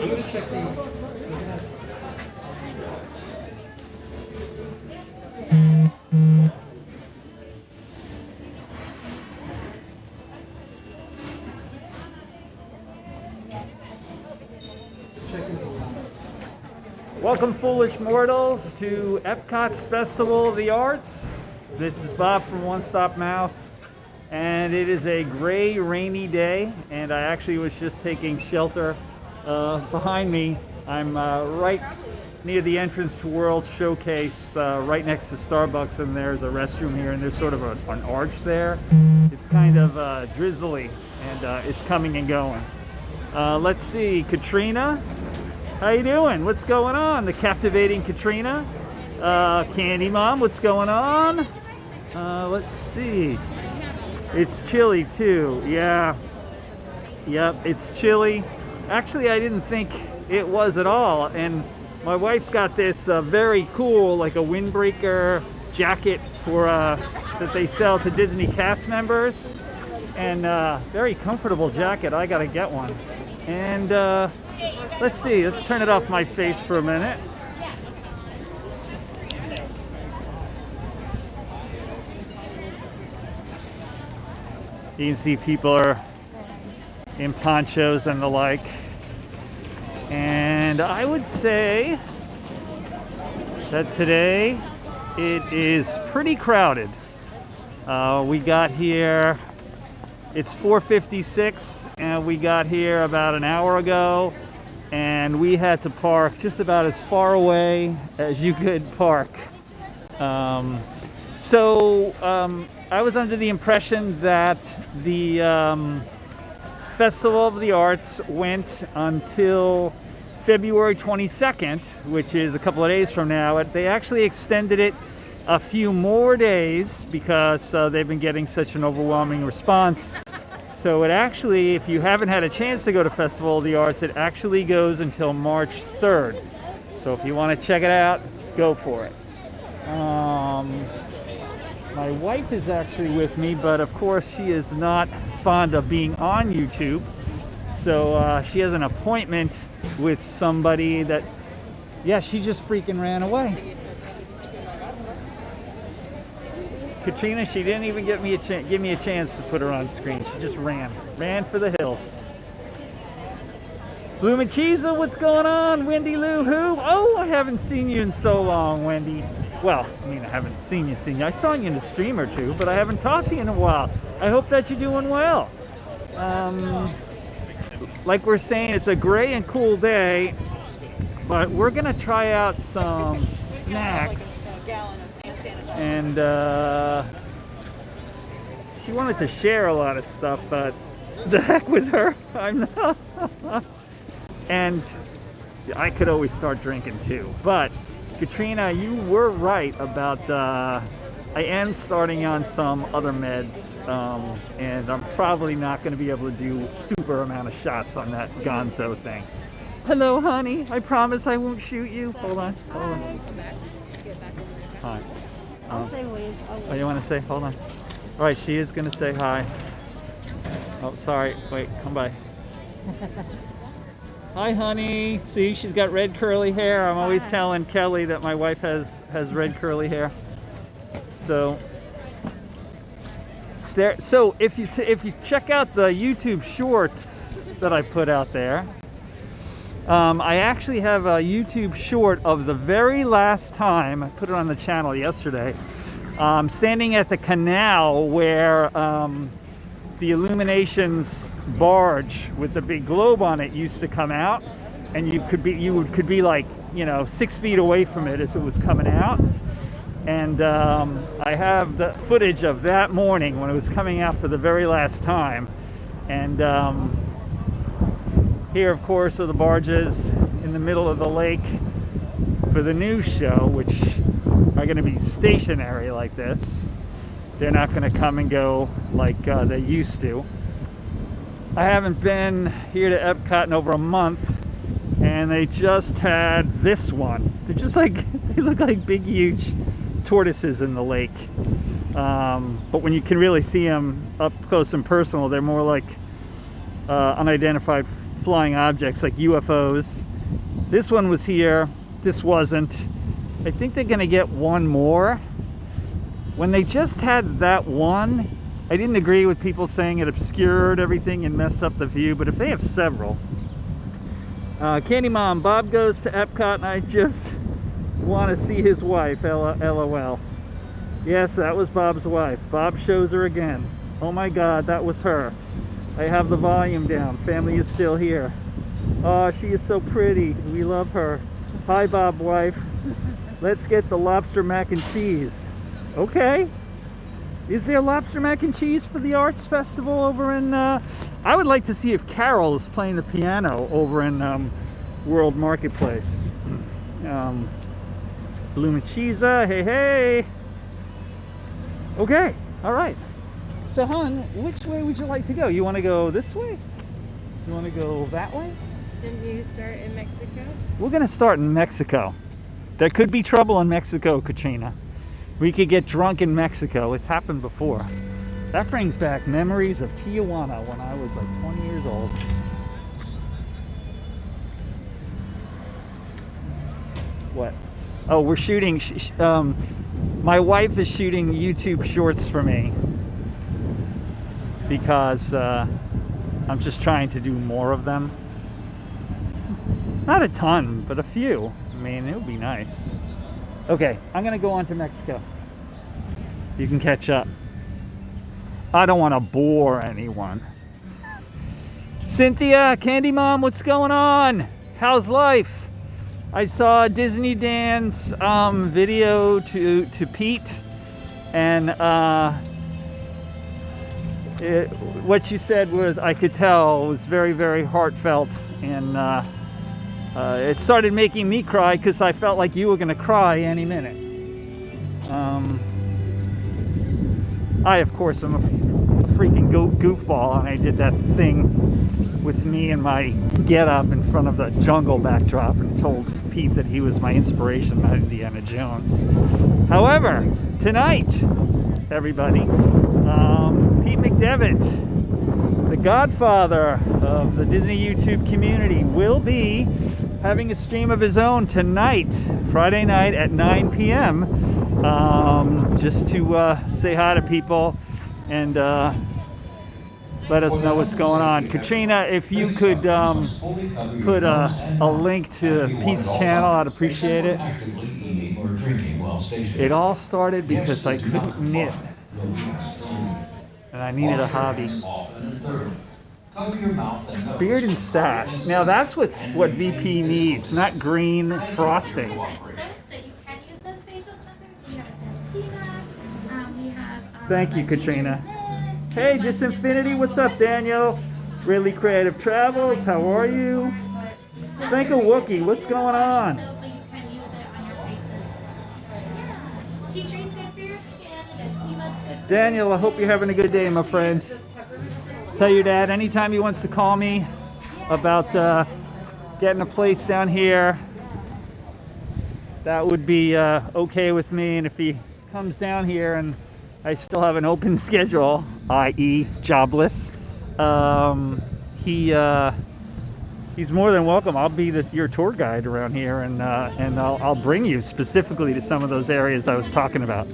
I'm gonna check the. Welcome, foolish mortals, to Epcot's Festival of the Arts. This is Bob from One Stop Mouse, and it is a gray, rainy day, and I actually was just taking shelter behind me. I'm right near the entrance to World Showcase, right next to Starbucks, and there's a restroom here, and there's sort of an arch there. It's kind of drizzly, and it's coming and going. Let's see, Katrina, how you doing? What's going on? The captivating Katrina. Candy Mom, what's going on? Let's see. It's chilly too. Yeah. Yep, it's chilly. Actually, I didn't think it was at all. And my wife's got this very cool, like a windbreaker jacket for that they sell to Disney cast members. And very comfortable jacket. I gotta get one. And let's see. Let's turn it off my face for a minute. You can see people are in ponchos and the like. And I would say that today it is pretty crowded. We got here, it's 4:56, and we got here about an hour ago, and we had to park just about as far away as you could park. I was under the impression that the Festival of the Arts went until February 22nd, which is a couple of days from now. They actually extended it a few more days because they've been getting such an overwhelming response. So it actually, if you haven't had a chance to go to Festival of the Arts, it actually goes until March 3rd. So if you want to check it out, go for it. My wife is actually with me, but of course she is not fond of being on YouTube. So she has an appointment with somebody that, yeah, she just freaking ran away. Katrina, she didn't even give me a chance to put her on screen. She just ran for the hills. Blue Machiza, what's going on? Wendy Lou Who? Oh, I haven't seen you in so long, Wendy. Well, I mean, I haven't seen you. I saw you in a stream or two, but I haven't talked to you in a while. I hope that you're doing well. Like we're saying, it's a gray and cool day, but we're gonna try out some snacks. And she wanted to share a lot of stuff, but the heck with her. I'm not. And I could always start drinking too, but Katrina, you were right about I am starting on some other meds, and I'm probably not going to be able to do super amount of shots on that gonzo thing. Hello, honey. I promise I won't shoot you. Hold on. Hi. I'll say wave. Oh, you want to say? Hold on. All right, she is going to say hi. Oh, sorry. Wait, come by. Hi, honey. See, she's got red curly hair. I'm always telling Kelly that my wife has red curly hair. So there. So if you check out the YouTube shorts that I put out there, I actually have a YouTube short of the very last time I put it on the channel yesterday. Standing at the canal where the Illuminations barge with the big globe on it used to come out, and you could be like, you know, 6 feet away from it as it was coming out. And I have the footage of that morning when it was coming out for the very last time. And here, of course, are the barges in the middle of the lake for the news show, which are going to be stationary like this. They're not going to come and go like they used to. I haven't been here to Epcot in over a month, and they just had this one. They're just like, they look like big, huge tortoises in the lake. But when you can really see them up close and personal, they're more like unidentified flying objects like UFOs. This one was here, this wasn't. I think they're gonna get one more. When they just had that one, I didn't agree with people saying it obscured everything and messed up the view, but if they have several. Candy Mom, Bob goes to Epcot and I just want to see his wife, LOL. Yes, that was Bob's wife. Bob shows her again. Oh my God, that was her. I have the volume down. Family is still here. Oh, she is so pretty. We love her. Hi, Bob wife. Let's get the lobster mac and cheese. Okay. Is there lobster mac and cheese for the Arts Festival over in... I would like to see if Carol is playing the piano over in World Marketplace. Lumachisa, hey, hey. Okay, all right. So, hon, which way would you like to go? You want to go this way? You want to go that way? Didn't you start in Mexico? We're going to start in Mexico. There could be trouble in Mexico, Katrina. We could get drunk in Mexico. It's happened before. That brings back memories of Tijuana when I was like 20 years old. What? Oh, we're shooting. My wife is shooting YouTube shorts for me because I'm just trying to do more of them. Not a ton, but a few. I mean, it would be nice. Okay, I'm gonna go on to Mexico. You can catch up. I don't want to bore anyone. Cynthia, Candy Mom, what's going on? How's life? I saw Disney Dan's video to Pete, and what you said was, I could tell, was very, very heartfelt, and it started making me cry because I felt like you were going to cry any minute. I, of course, am a freaking goofball, and I did that thing with me and my get-up in front of the jungle backdrop and told Pete that he was my inspiration, not Indiana Jones. However, tonight, everybody, Pete McDevitt, the godfather of the Disney YouTube community, will be having a stream of his own tonight, Friday night at 9 p.m. Just to say hi to people and let us know what's going on. Katrina, if you could put a link to Pete's channel, I'd appreciate it. It all started because I couldn't knit and I needed a hobby. Beard and stash. Now that's what VP needs, not green frosting. Thank you, Katrina. Hey, Disinfinity, what's up, Daniel? Really Creative Travels, how are you? Spanko Wookie, what's going on? Daniel, I hope you're having a good day, my friend. Tell your dad anytime he wants to call me about getting a place down here, that would be okay with me. And if he comes down here and I still have an open schedule, i.e. jobless, he's more than welcome. I'll be your tour guide around here, and I'll bring you specifically to some of those areas I was talking about.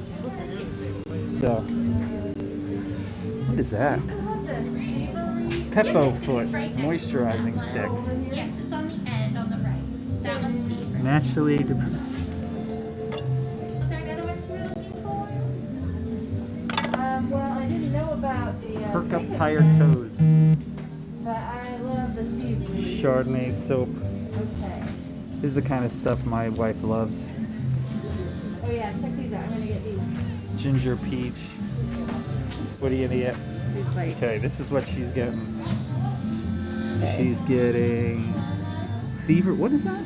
So, what is that? Peppo Foot moisturizing stick. Yes, it's on the end on the right. That one's Steve. Naturally. Was there another one you were looking for? Well, I didn't know about the Perk up tired toes. but I love the thievery. Chardonnay soap. Okay. This is the kind of stuff my wife loves. Oh yeah, check these out. I'm gonna get these. Ginger peach. What are you gonna get? These like Okay, this is what she's getting. She's getting fever. What is that?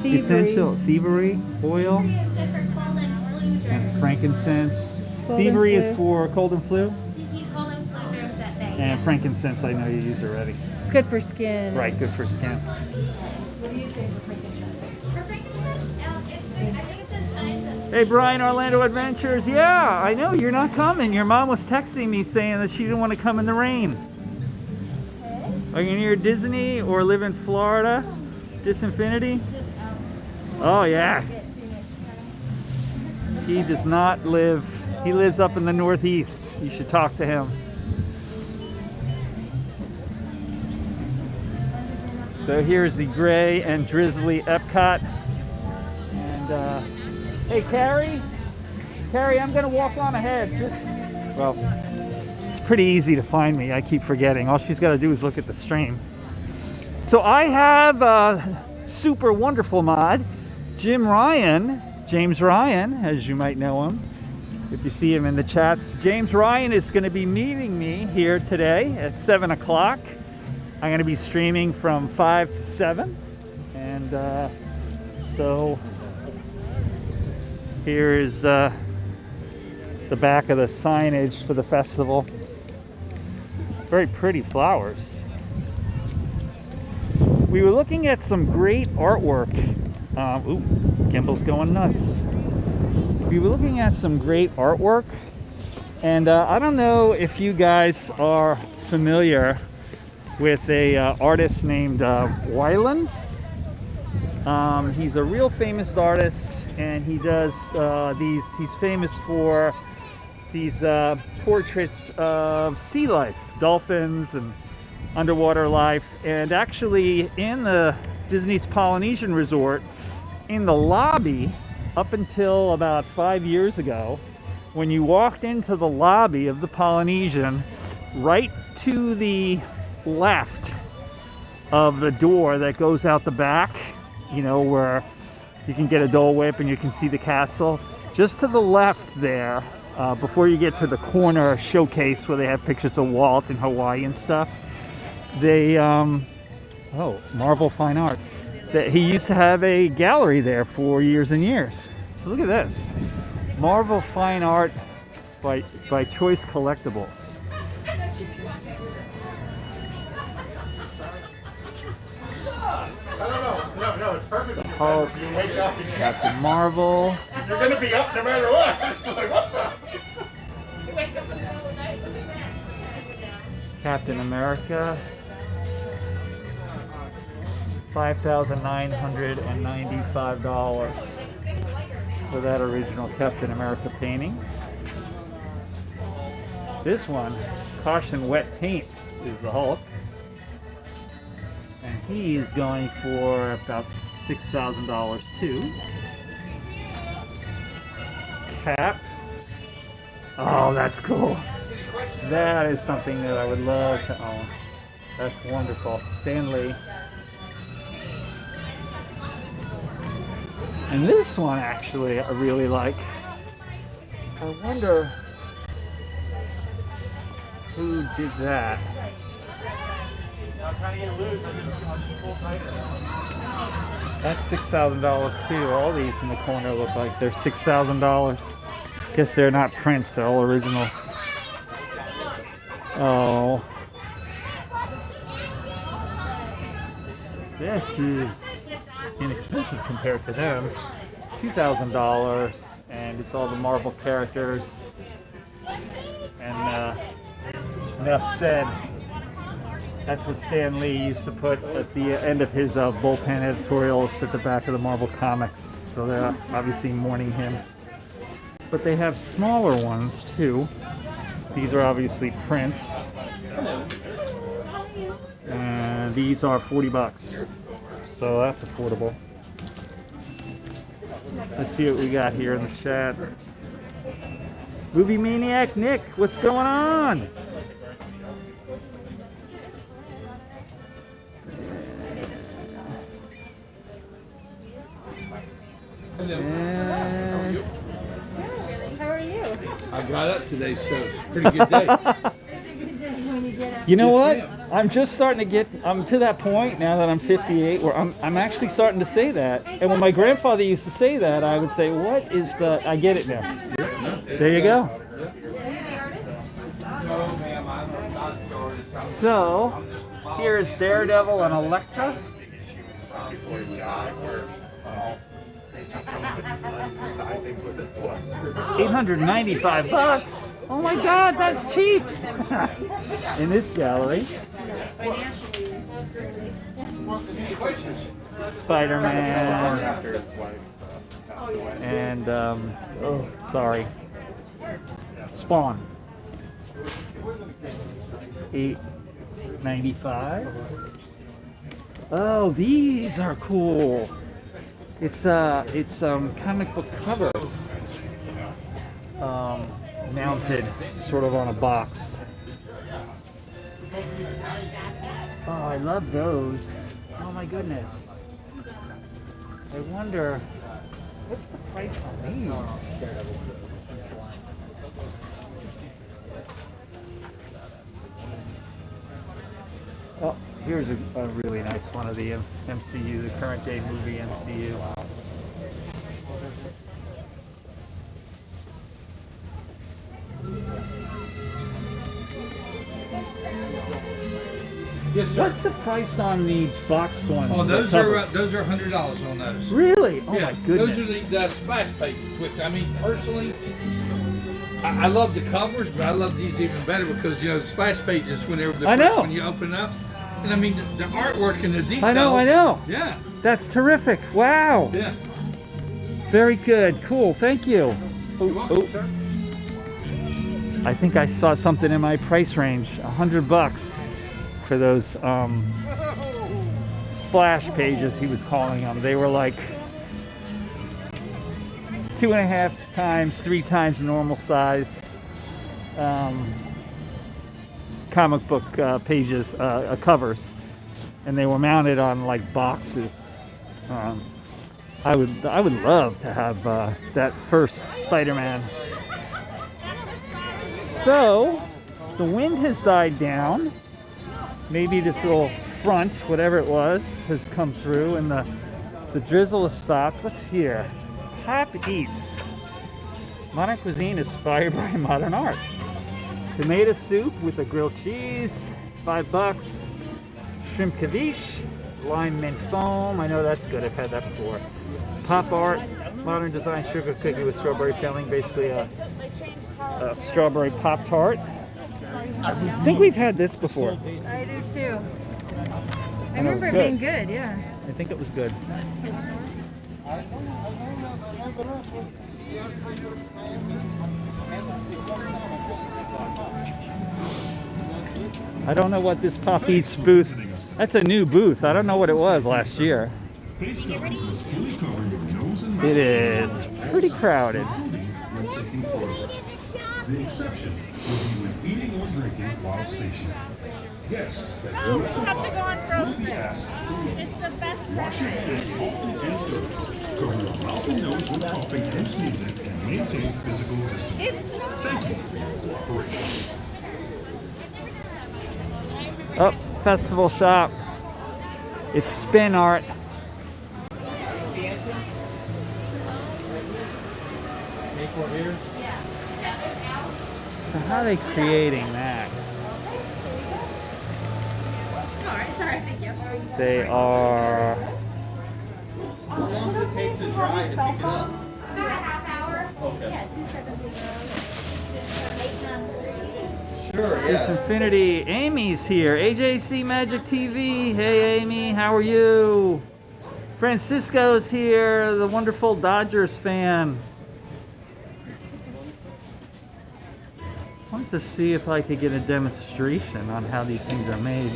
thievery. Essential thievery oil Thievery is good for cold and flu and germs. frankincense. Cold Thievery and is flu. for cold and flu, You keep cold and flu germs at bay. and frankincense I know you use already. It's good for skin. Right, good for skin. What do you think for frankincense? For frankincense, it's great. I think it says signs of... Hey Brian, Orlando Adventures. Yeah, I know you're not coming. Your mom was texting me saying that she didn't want to come in the rain. Are you near Disney or live in Florida? Disinfinity? Oh yeah. He does not live, he lives up in the Northeast. You should talk to him. So here's the gray and drizzly Epcot. And hey Carrie, I'm gonna walk on ahead. Well, it's pretty easy to find me. I keep forgetting. All she's gotta do is look at the stream. So I have a super wonderful mod, James Ryan, as you might know him, if you see him in the chats. James Ryan is gonna be meeting me here today at 7 o'clock. I'm going to be streaming from 5 to 7, and so here is the back of the signage for the festival. Very pretty flowers. We were looking at some great artwork. Ooh, Gimbal's going nuts. We were looking at some great artwork, and I don't know if you guys are familiar with a artist named Wieland. He's a real famous artist, and he does he's famous for these portraits of sea life, dolphins and underwater life. And actually in the Disney's Polynesian Resort, in the lobby, up until about 5 years ago, when you walked into the lobby of the Polynesian, right to the left of the door that goes out the back, you know, where you can get a Dole Whip and you can see the castle, just to the left there, before you get to the corner showcase where they have pictures of Walt in Hawaii and stuff, they oh, Marvel Fine Art, that he used to have a gallery there for years and years. So look at this, Marvel Fine Art by Choice Collectibles. No, it's perfect. Hulk, Captain Marvel. You're gonna be up no matter what. Like, what the? Captain America. $5,995 for that original Captain America painting. This one, Caution Wet Paint, is the Hulk. And he's going for about $6,000 too. Cap. Oh, that's cool. That is something that I would love to own. That's wonderful. Stan Lee. And this one, actually, I really like. I wonder who did that. That's $6,000 too. All these in the corner look like they're $6,000. Guess they're not prints, they're all original. Oh. This is inexpensive compared to them. $2,000, and it's all the Marvel characters. And enough said. That's what Stan Lee used to put at the end of his bullpen editorials at the back of the Marvel comics. So they're obviously mourning him. But they have smaller ones too. These are obviously prints. And these are $40. So that's affordable. Let's see what we got here in the chat. Movie Maniac Nick, what's going on? And How are you? I got up today, so it's a pretty good day. you know what? I'm just starting to get, I'm to that point now that I'm 58 where I'm actually starting to say that. And when my grandfather used to say that, I would say, what is the, I get it now. There you go. So, here's Daredevil and Elektra. $895. Oh my God, that's cheap! In this gallery, Spider-Man, After his wife passed away. and oh, sorry, Spawn. $8.95. Oh, these are cool. It's comic book covers, mounted sort of on a box. Oh, I love those. Oh my goodness. I wonder, what's the price on these? Oh, here's a really nice one of the MCU, the current day movie MCU. Yes, sir. What's the price on the boxed ones? Oh, the those are covers? $100 on those. Really? Oh Yeah, my goodness. those are the splash pages, which I mean personally, I love the covers, but I love these even better because you know the splash pages whenever the I first know. when you open up, and I mean the artwork and the detail. I know. Yeah, That's terrific. Wow. yeah. Very good. Cool. Thank you. You're welcome, sir. I think I saw something in my price range. $100 for those splash pages he was calling them. They were like 2.5 times, 3 times normal size comic book pages, covers, and they were mounted on like boxes. I would love to have that first Spider-Man. So the wind has died down. Maybe this little front, whatever it was, has come through, and the drizzle has stopped. What's here? Pop Eats. Modern cuisine inspired by modern art. Tomato soup with a grilled cheese, $5. Shrimp caviche, lime mint foam. I know that's good. I've had that before. Pop art, modern design sugar cookie with strawberry filling. Basically a strawberry pop tart. I think we've had this before. I do too. I And it was remember it being good, yeah. I think it was good. I don't know what this Pop Eats booth. That's a new booth. I don't know what it was last year. It is pretty crowded. The exception will be when eating or drinking while stationed. Guests that Oh, do we have to go on will Frozen. be asked to leave. It's the best Wash your hands often and thoroughly. Cover your mouth and nose when coughing and sneezing, and maintain physical distance. Thank you for your cooperation. Oh, festival shop. It's spin art. So how are they creating that? Alright, sorry, thank you. They are. How long does it take to dry to pick it up? About a half hour. Okay. Yeah, 2 seconds. Sure, This Infinity. Amy's here. AJC Magic TV. Hey Amy, how are you? Francisco's here, the wonderful Dodgers fan. I wanted to see if I could get a demonstration on how these things are made.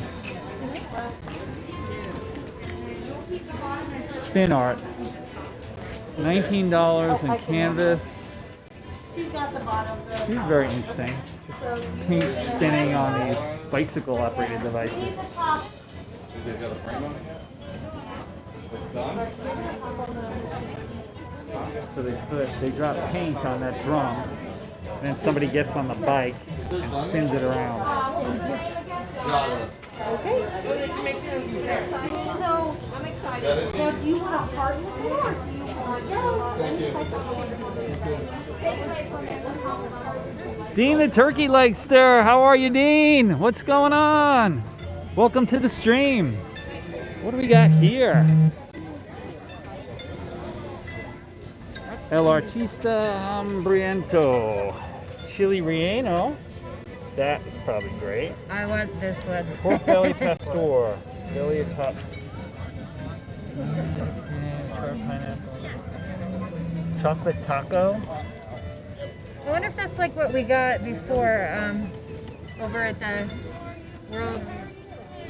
Spin art. $19 in canvas. She's got the bottom. These are very interesting. Just paint spinning on these bicycle operated devices. Is it got a frame on it yet? It's done? So they drop paint on that drum, and then somebody gets on the bike and spins it around. So, I'm excited. Now, do you want a hard one or do you want Dean the Turkey Leg Stir, how are you, Dean? What's going on? Welcome to the stream. What do we got here? El Artista Hambriento. chili relleno. That is probably great. I want this one. Pork belly pastor. Belly atop. Chocolate taco. I wonder if that's like what we got before over at the World,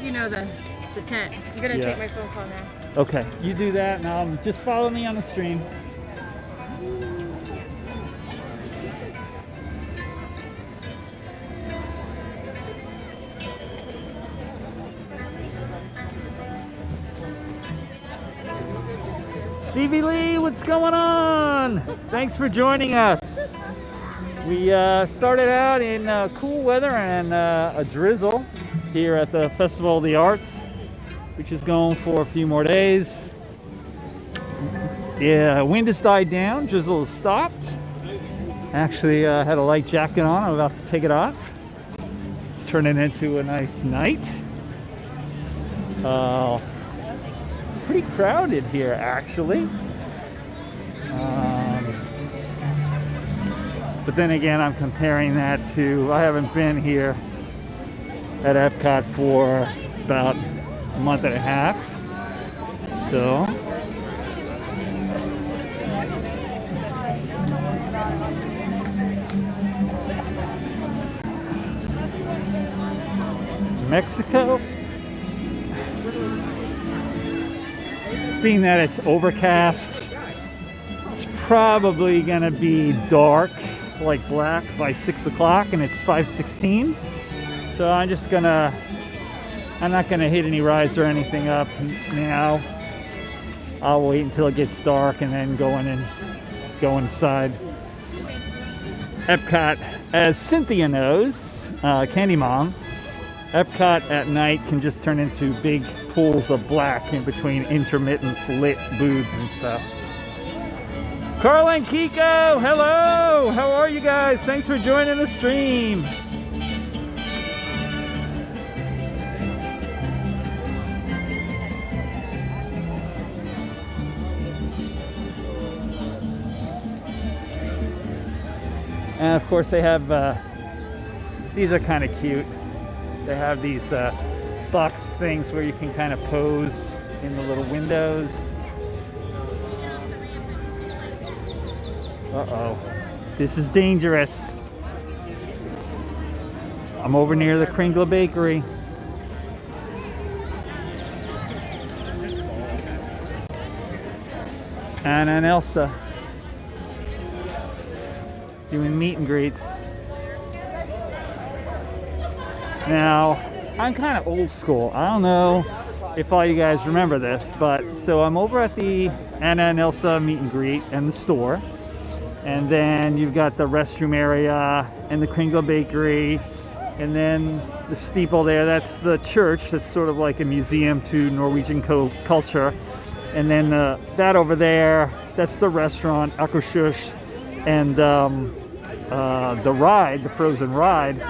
you know, the tent. You're gonna take my phone call now. Okay, you do that and just follow me on the stream. Stevie Lee, what's going on? Thanks for joining us. We started out in cool weather and a drizzle here at the Festival of the Arts, which is going for a few more days. Yeah, wind has died down, drizzle has stopped. Actually, I had a light jacket on, I'm about to take it off. It's turning into a nice night. Pretty crowded here, actually. But then again, I'm comparing that to, I haven't been here at Epcot for about a month and a half. So, Mexico. Being that it's overcast, it's probably gonna be dark, like black, by 6 o'clock, and it's 5:16. So I'm not gonna hit any rides or anything up now. I'll wait until it gets dark and then go inside. Epcot, as Cynthia knows, Candy Mom, Epcot at night can just turn into big pools of black in between intermittent lit booths and stuff. Carla and Kiko, hello! How are you guys? Thanks for joining the stream. And of course they have, these are kind of cute. They have these box things where you can kind of pose in the little windows. Uh-oh, this is dangerous. I'm over near the Kringle Bakery. Anna and Elsa doing meet and greets. Now, I'm kind of old school. I don't know if all you guys remember this, but so I'm over at the Anna and Elsa meet and greet and the store. And then you've got the restroom area and the Kringle Bakery. And then the steeple there, that's the church. That's sort of like a museum to Norwegian culture. And then that over there, that's the restaurant, Akershus, and the ride, the frozen ride.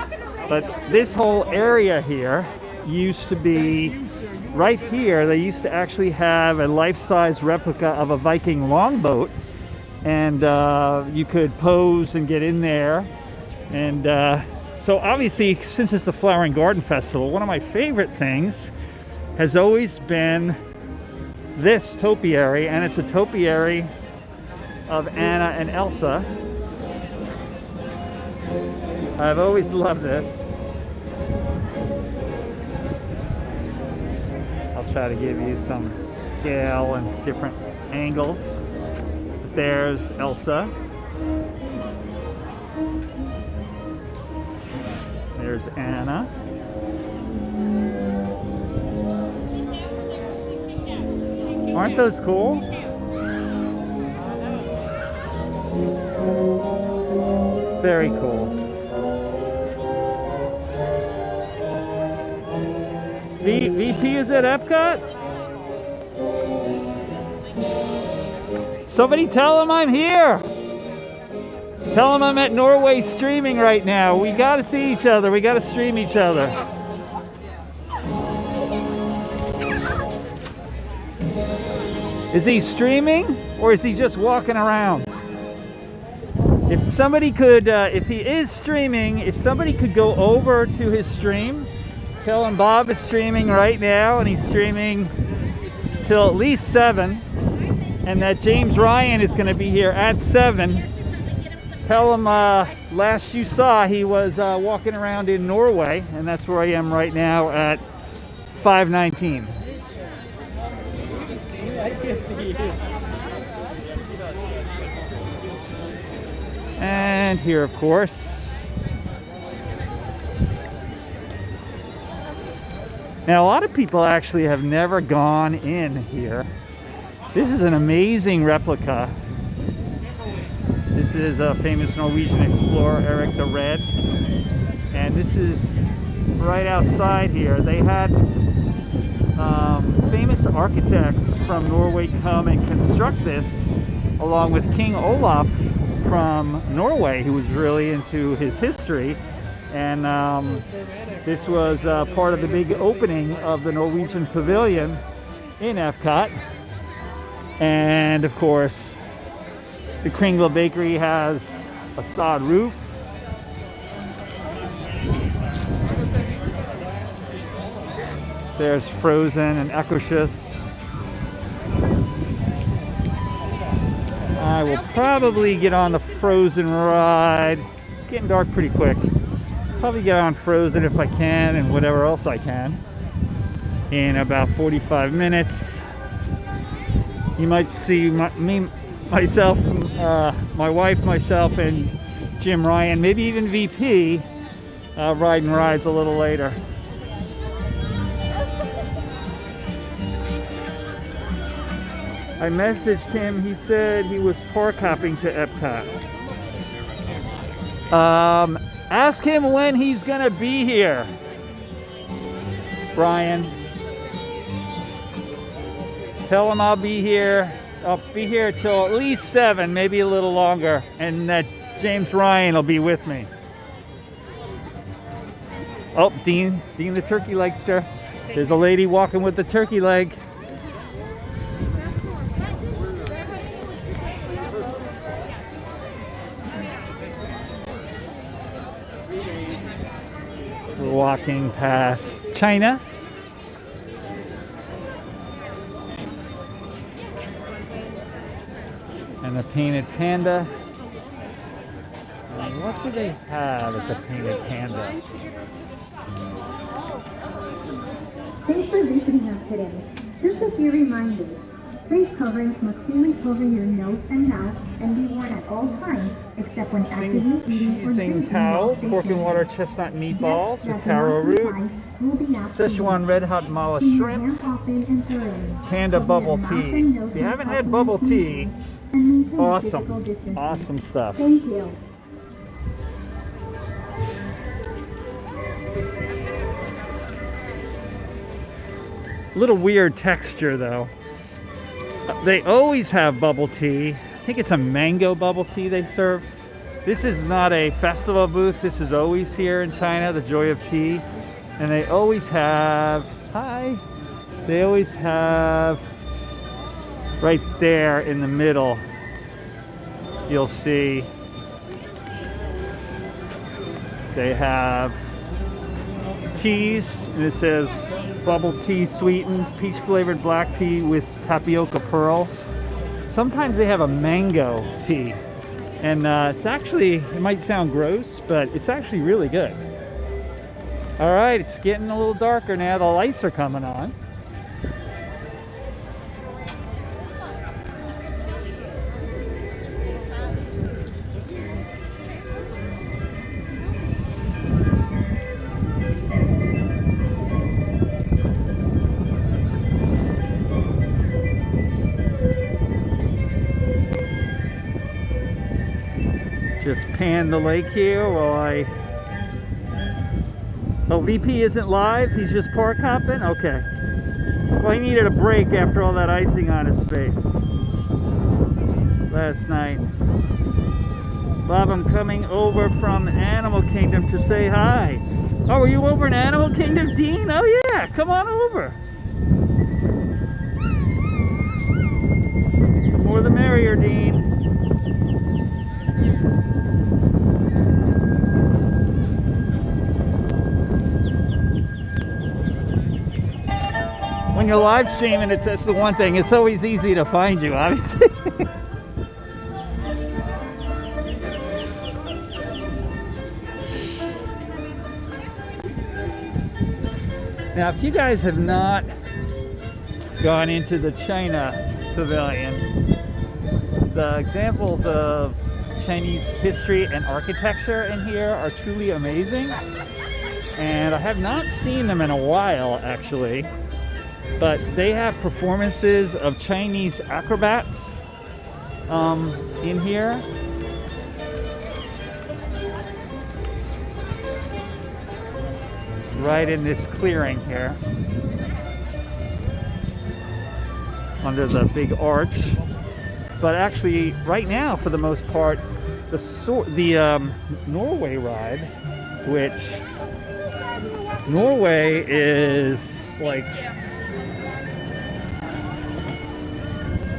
But this whole area here used to be, right here, they used to actually have a life-size replica of a Viking longboat. And you could pose and get in there. And so obviously, since it's the Flower and Garden Festival, one of my favorite things has always been this topiary. And it's a topiary of Anna and Elsa. I've always loved this. I'll try to give you some scale and different angles. There's Elsa. There's Anna. Aren't those cool? Very cool. VP is at Epcot? Somebody tell him I'm here. Tell him I'm at Norway streaming right now. We gotta see each other. We gotta stream each other. Is he streaming or is he just walking around? If somebody could, if he is streaming, if somebody could go over to his stream, tell him Bob is streaming right now, and he's streaming till at least 7, and that James Ryan is going to be here at 7. Tell him last you saw he was walking around in Norway, and that's where I am right now at 5:19. I can't see you. And here, of course. Now, a lot of people actually have never gone in here. This is an amazing replica. This is a famous Norwegian explorer, Eric the Red. And this is right outside here. They had famous architects from Norway come and construct this, along with King Olaf from Norway, who was really into his history. And this was part of the big opening of the Norwegian Pavilion in Epcot. And of course, the Kringle Bakery has a sod roof. There's Frozen and Ecocious. I will probably get on the Frozen ride. It's getting dark pretty quick. Probably get on Frozen if I can, and whatever else I can, in about 45 minutes. You might see myself, my wife, myself, and Jim Ryan, maybe even VP, riding rides a little later. I messaged him. He said he was park hopping to Epcot. Ask him when he's gonna be here, Brian. Tell him I'll be here. I'll be here till at least 7, maybe a little longer, and that James Ryan will be with me. Oh, Dean the turkey legster. There's a lady walking with the turkey leg. We're walking past China. And the painted panda. And what do they have at the painted panda? Thanks for visiting us today. Just a few reminders. Face coverings must fully cover your nose and mouth and be worn at all times, except when actively eating or Sing drinking. Tao, pork and water chestnut meatballs with taro root, Szechuan red hot mala shrimp, panda bubble tea. If you haven't had bubble tea, awesome stuff. Thank you. A little weird texture though. They always have bubble tea. I think it's a mango bubble tea they serve. This is not a festival booth. This is always here in China, the Joy of Tea. And they always have, they always have right there in the middle, you'll see they have teas, and it says bubble tea sweetened, peach flavored black tea with tapioca pearls. Sometimes they have a mango tea, and it's actually, it might sound gross, but it's actually really good. All right, it's getting a little darker now. The lights are coming on. Just pan the lake here while I... Oh, VP isn't live? He's just park hopping? Okay. Well, he needed a break after all that icing on his face last night. Bob, I'm coming over from Animal Kingdom to say hi. Oh, are you over in Animal Kingdom, Dean? Oh yeah, come on over. The more the merrier, Dean. when you're live streaming, that's the one thing. It's always easy to find you, obviously. Now, if you guys have not gone into the China Pavilion, the examples of Chinese history and architecture in here are truly amazing. And I have not seen them in a while, actually. But they have performances of Chinese acrobats in here. Right in this clearing here, under the big arch. But actually, right now, for the most part, the Norway ride, which Norway is like,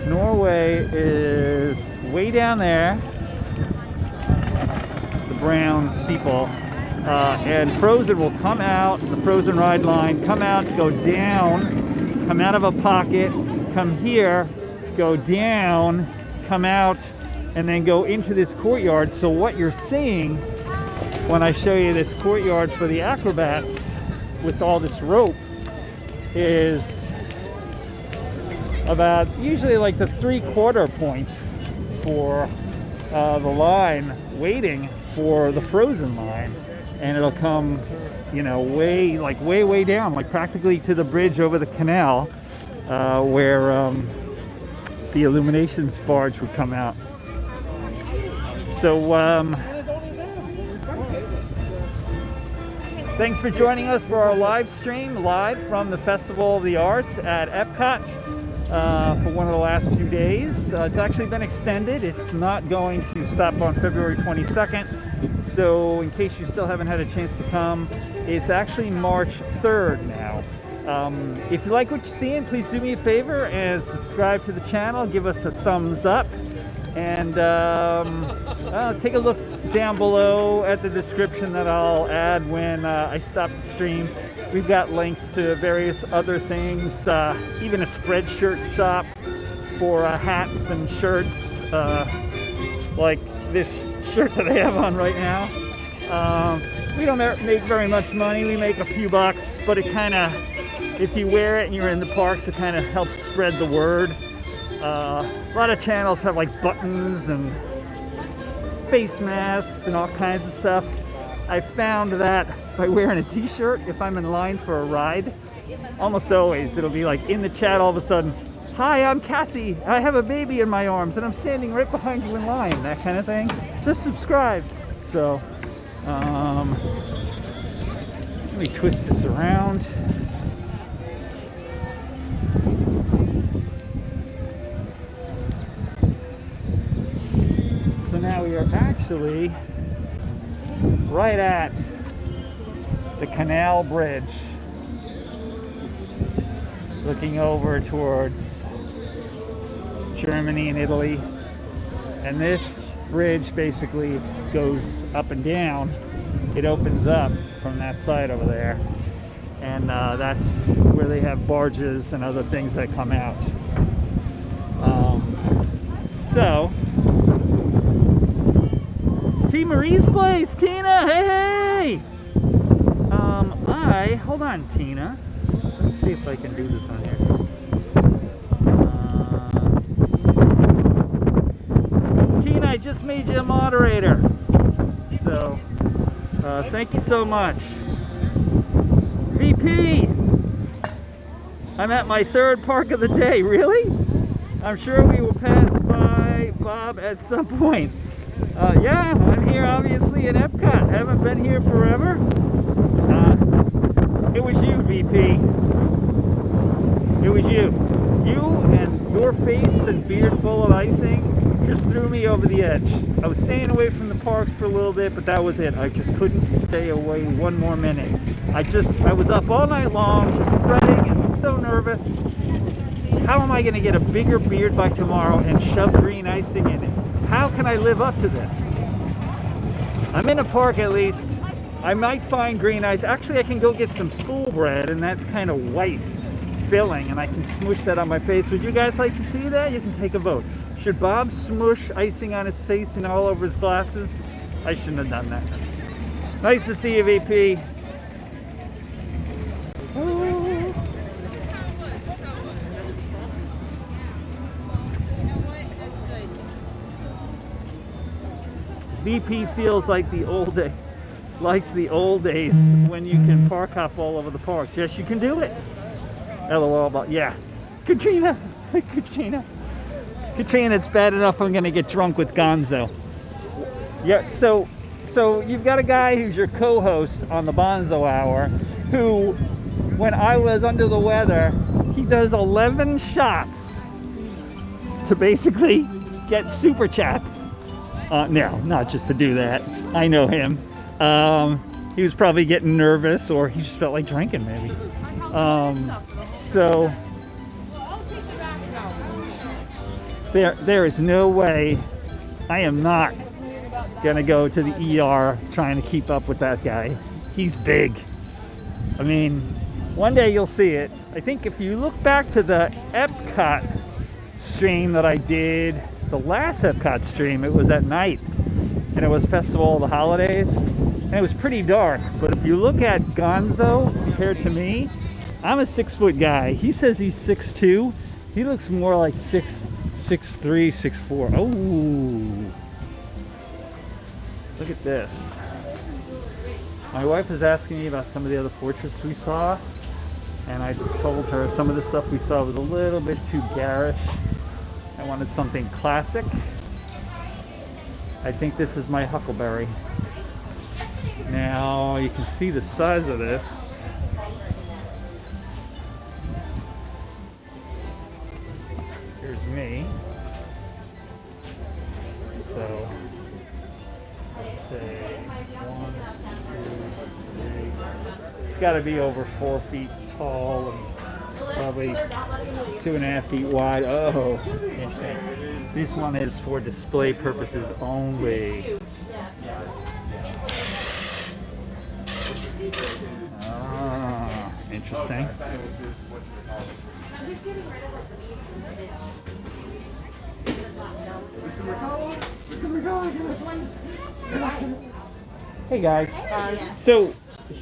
Norway is way down there, the brown steeple. And Frozen will come out, the Frozen ride line, come out, go down, come out of a pocket, come here, go down, come out, and then go into this courtyard. So what you're seeing when I show you this courtyard for the acrobats with all this rope is about usually like the 3/4 point for the line, waiting for the Frozen line. And it'll come, you know, way down, like practically to the bridge over the canal, where the Illuminations barge would come out. So, thanks for joining us for our live stream, live from the Festival of the Arts at Epcot for one of the last few days. It's actually been extended. It's not going to stop on February 22nd. So in case you still haven't had a chance to come, it's actually March 3rd now. If you like what you're seeing, please do me a favor and subscribe to the channel. Give us a thumbs up. And take a look down below at the description that I'll add when I stop the stream. We've got links to various other things, even a spreadshirt shop for hats and shirts, like this shirt that I have on right now. We don't make very much money. We make a few bucks, but it kind of, if you wear it and you're in the parks, it kind of helps spread the word. A lot of channels have like buttons and face masks and all kinds of stuff. I found that by wearing a t-shirt, if I'm in line for a ride, almost always it'll be like in the chat all of a sudden, "Hi, I'm Kathy. I have a baby in my arms and I'm standing right behind you in line," that kind of thing. Just subscribe. So, let me twist this around. So now we are actually right at the canal bridge, looking over towards Germany and Italy. And this bridge basically goes up and down. It opens up from that side over there, and that's where they have barges and other things that come out. So T. Marie's place, Tina, hey! Hold on, Tina. Let's see if I can do this on here. Tina, I just made you a moderator. So, thank you so much. VP! I'm at my third park of the day, really? I'm sure we will pass by Bob at some point. Yeah, I'm here obviously in Epcot. Haven't been here forever. It was you, VP. It was you. You and your face and beard full of icing just threw me over the edge. I was staying away from the parks for a little bit, but that was it. I just couldn't stay away one more minute. I was up all night long, just fretting and so nervous. How am I going to get a bigger beard by tomorrow and shove green icing in it? How can I live up to this? I'm in a park at least. I might find green ice. Actually, I can go get some school bread, and that's kind of white. filling, and I can smoosh that on my face. Would you guys like to see that? You can take a vote. Should Bob smoosh icing on his face and all over his glasses? I shouldn't have done that. Nice to see you, VP. VP feels like the old day, likes the old days when you can park hop all over the parks. Yes, you can do it. LOL, but yeah. Katrina, Katrina, it's bad enough I'm gonna get drunk with Gonzo. Yeah, so you've got a guy who's your co-host on the Bonzo Hour, who, when I was under the weather, he does 11 shots to basically get super chats. No, not just to do that. I know him. He was probably getting nervous, or he just felt like drinking, maybe. So there is no way I am not gonna go to the ER trying to keep up with that guy. He's big. I mean, one day you'll see it. I think if you look back to the Epcot stream that I did, the last Epcot stream, it was at night, and it was Festival of the Holidays, and it was pretty dark. But if you look at Gonzo compared to me, I'm a 6-foot guy. He says he's 6'2". He looks more like 6'3", 6'4". Oh, look at this. My wife was asking me about some of the other fortresses we saw, and I told her some of the stuff we saw was a little bit too garish. I wanted something classic. I think this is my Huckleberry. Now you can see the size of this. Here's me. So let's say 1, 2, 3. It's got to be over 4 feet tall and probably 2.5 feet wide. Oh, this one is for display purposes only. Ah, interesting. Hey guys. So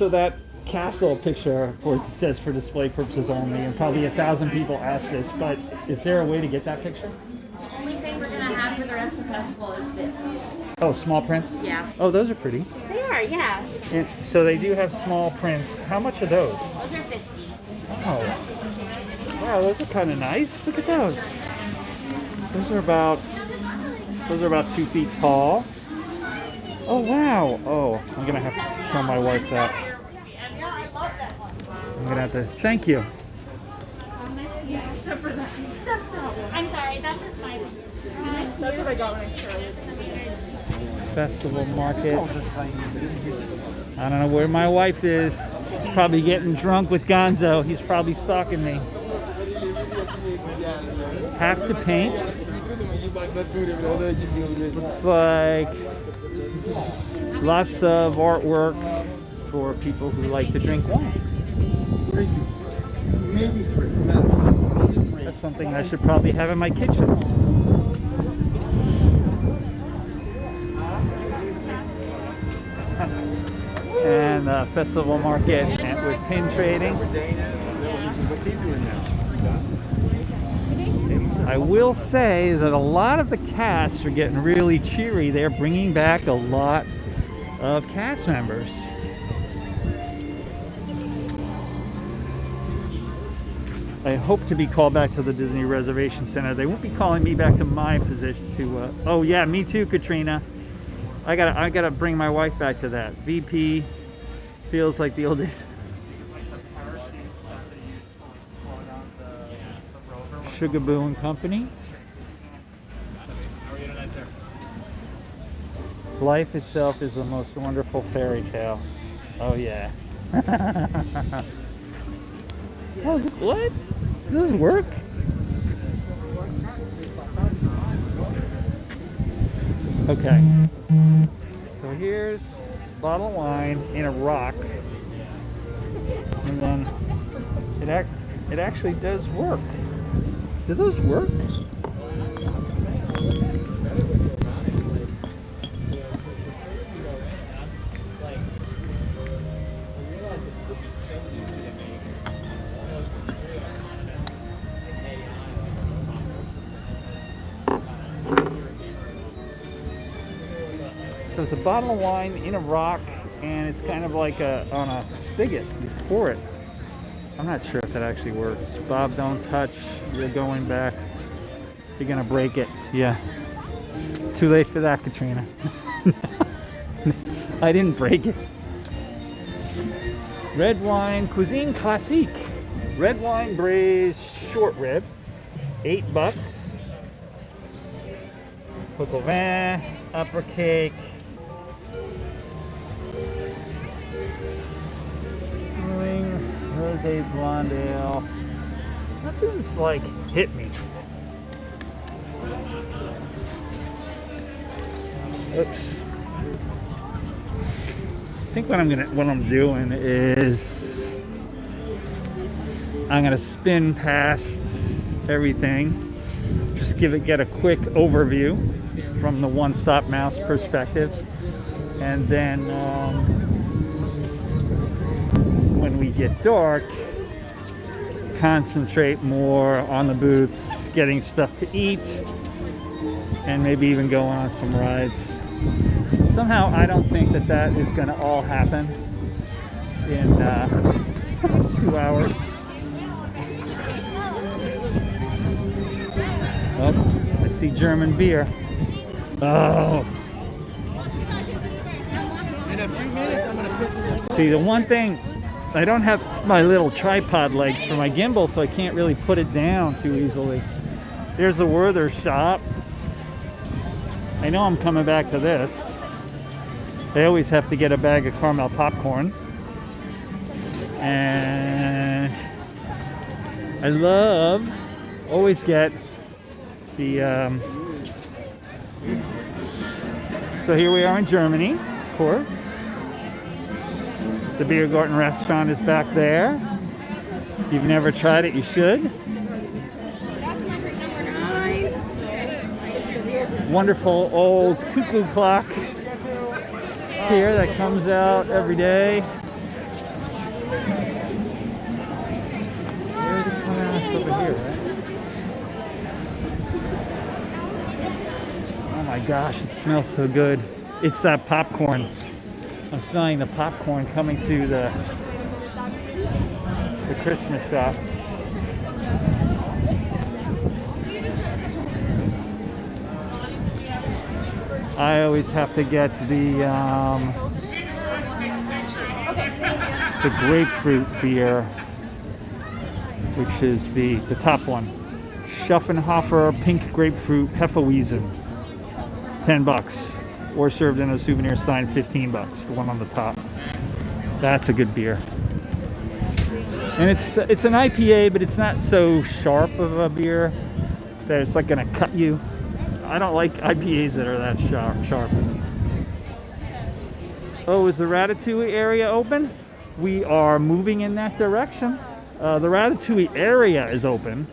that castle picture, of course, it says for display purposes only, and probably 1,000 people ask this, but is there a way to get that picture? The only thing we're gonna have for the rest of the festival is this. Oh, small prints? Yeah. Oh, those are pretty. They are, yeah. And so they do have small prints. How much are those? Those are 50. Oh, wow, those are kind of nice. Look at those. Those are about 2 feet tall. Oh wow. Oh, I'm gonna have to show my wife that. I'm gonna have to. Thank you. Except for that. I'm sorry, that's just my. That's what I got when I started. Festival market. I don't know where my wife is. She's probably getting drunk with Gonzo. He's probably stalking me. Have to paint. Looks like lots of artwork for people who like to drink wine. That's something I should probably have in my kitchen. And festival market and with pin trading. I will say that a lot of the cast are getting really cheery. They're bringing back a lot of cast members. I hope to be called back to the Disney Reservation Center. They won't be calling me back to my position to, oh yeah, me too, Katrina. I gotta bring my wife back to that. VP feels like the old days. Sugaboo and Company. Life itself is the most wonderful fairy tale. Oh yeah. Oh, what? Does this work? Okay. So here's a bottle of wine in a rock. And then It actually does work. Do those work? So it's a bottle of wine in a rock, and it's kind of like on a spigot. You pour it. I'm not sure if that actually works. Bob, don't touch. You're going back. You're gonna break it. Yeah. Too late for that, Katrina. I didn't break it. Red wine, cuisine classique. Red wine braised short rib, $8. Coq au vin, upper cake. Rosé blonde ale. Nothing's like hit me. Oops. I think what I'm doing is I'm gonna spin past everything. Just get a quick overview from the One Stop Mouse perspective, and then when we get dark, concentrate more on the booths, getting stuff to eat, and maybe even going on some rides. Somehow I don't think that is going to all happen in 2 hours. Oh, I see German beer. Oh. In a few minutes, I'm gonna put See, the one thing, I don't have my little tripod legs for my gimbal, so I can't really put it down too easily. There's the Werther shop. I know I'm coming back to this. I always have to get a bag of caramel popcorn. And I always get the, so here we are in Germany, of course. The Beer Garden restaurant is back there. If you've never tried it, you should. Wonderful old cuckoo clock here that comes out every day. Where's it coming out? It's over here, right? Oh my gosh, it smells so good. It's that popcorn. I'm smelling the popcorn coming through the Christmas shop. I always have to get the grapefruit beer, which is the top one. Schaffenhofer Pink Grapefruit Hefeweizen, $10. Or served in a souvenir stein, $15. The one on the top. That's a good beer. And it's an IPA, but it's not so sharp of a beer that it's like gonna cut you. I don't like IPAs that are that sharp. Oh, is the Ratatouille area open? We are moving in that direction. The Ratatouille area is open,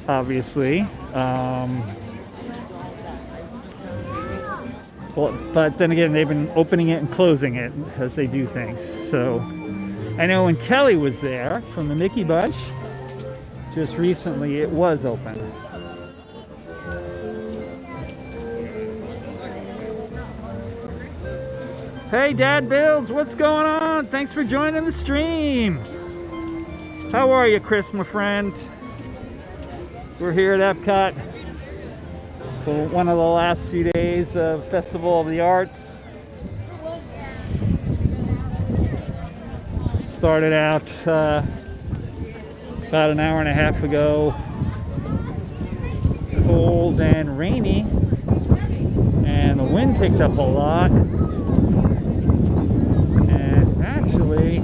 obviously. Well, but then again, they've been opening it and closing it as they do things. So I know when Kelly was there from the Mickey Bunch, just recently it was open. Hey, Dad Builds, what's going on? Thanks for joining the stream. How are you, Chris, my friend? We're here at Epcot for one of the last few days of Festival of the Arts. Started out about an hour and a half ago, cold and rainy, and the wind picked up a lot. And actually,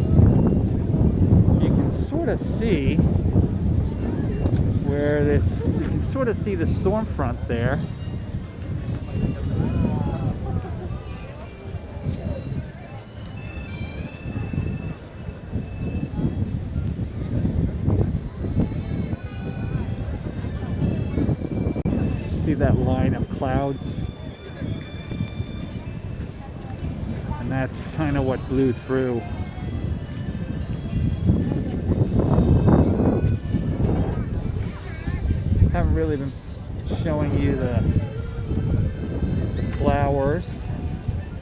you can sort of see where this, you can sort of see the storm front there. see that line of clouds? And that's kind of what blew through. Haven't really been showing you the flowers.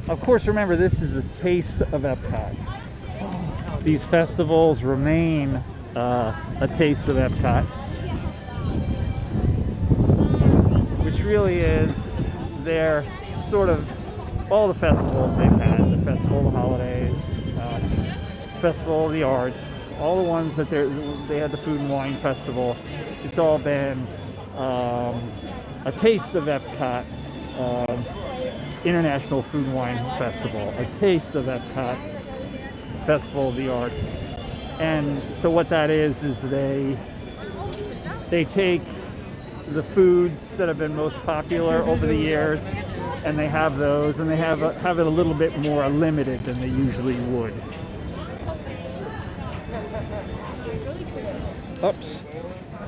Of course, remember, this is a taste of Epcot. These festivals remain a taste of Epcot, which really is their sort of all the festivals they've had. The Festival of the Holidays, Festival of the Arts, all the ones that they had the Food and Wine Festival. It's all been a taste of Epcot. International Food and Wine Festival, a taste of Epcot, Festival of the Arts. And so what that is they take the foods that have been most popular over the years, and they have those, and they have it a little bit more limited than they usually would. Oops,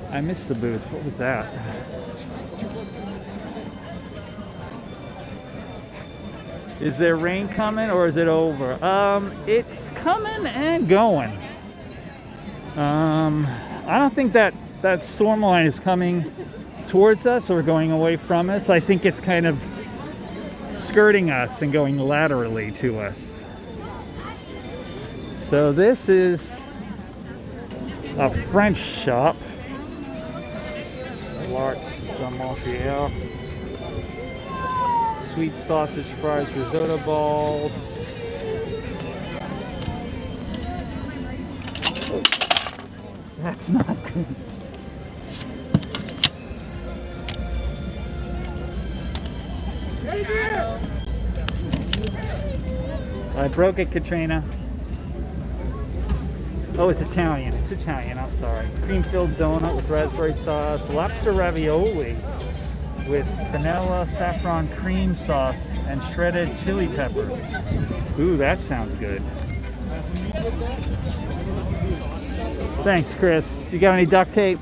I missed the booth. What was that? Is there rain coming or is it over? It's coming and going. I don't think that storm line is coming towards us or going away from us. I think it's kind of skirting us and going laterally to us. So this is a French shop. L'Art de Montreal. Sweet sausage fries, risotto balls. Oh, that's not good. I broke it, Katrina. Oh, it's Italian. It's Italian. I'm sorry. Cream-filled donut with raspberry sauce, lobster ravioli with vanilla saffron cream sauce and shredded chili peppers. Ooh, that sounds good. Thanks, Chris. You got any duct tape?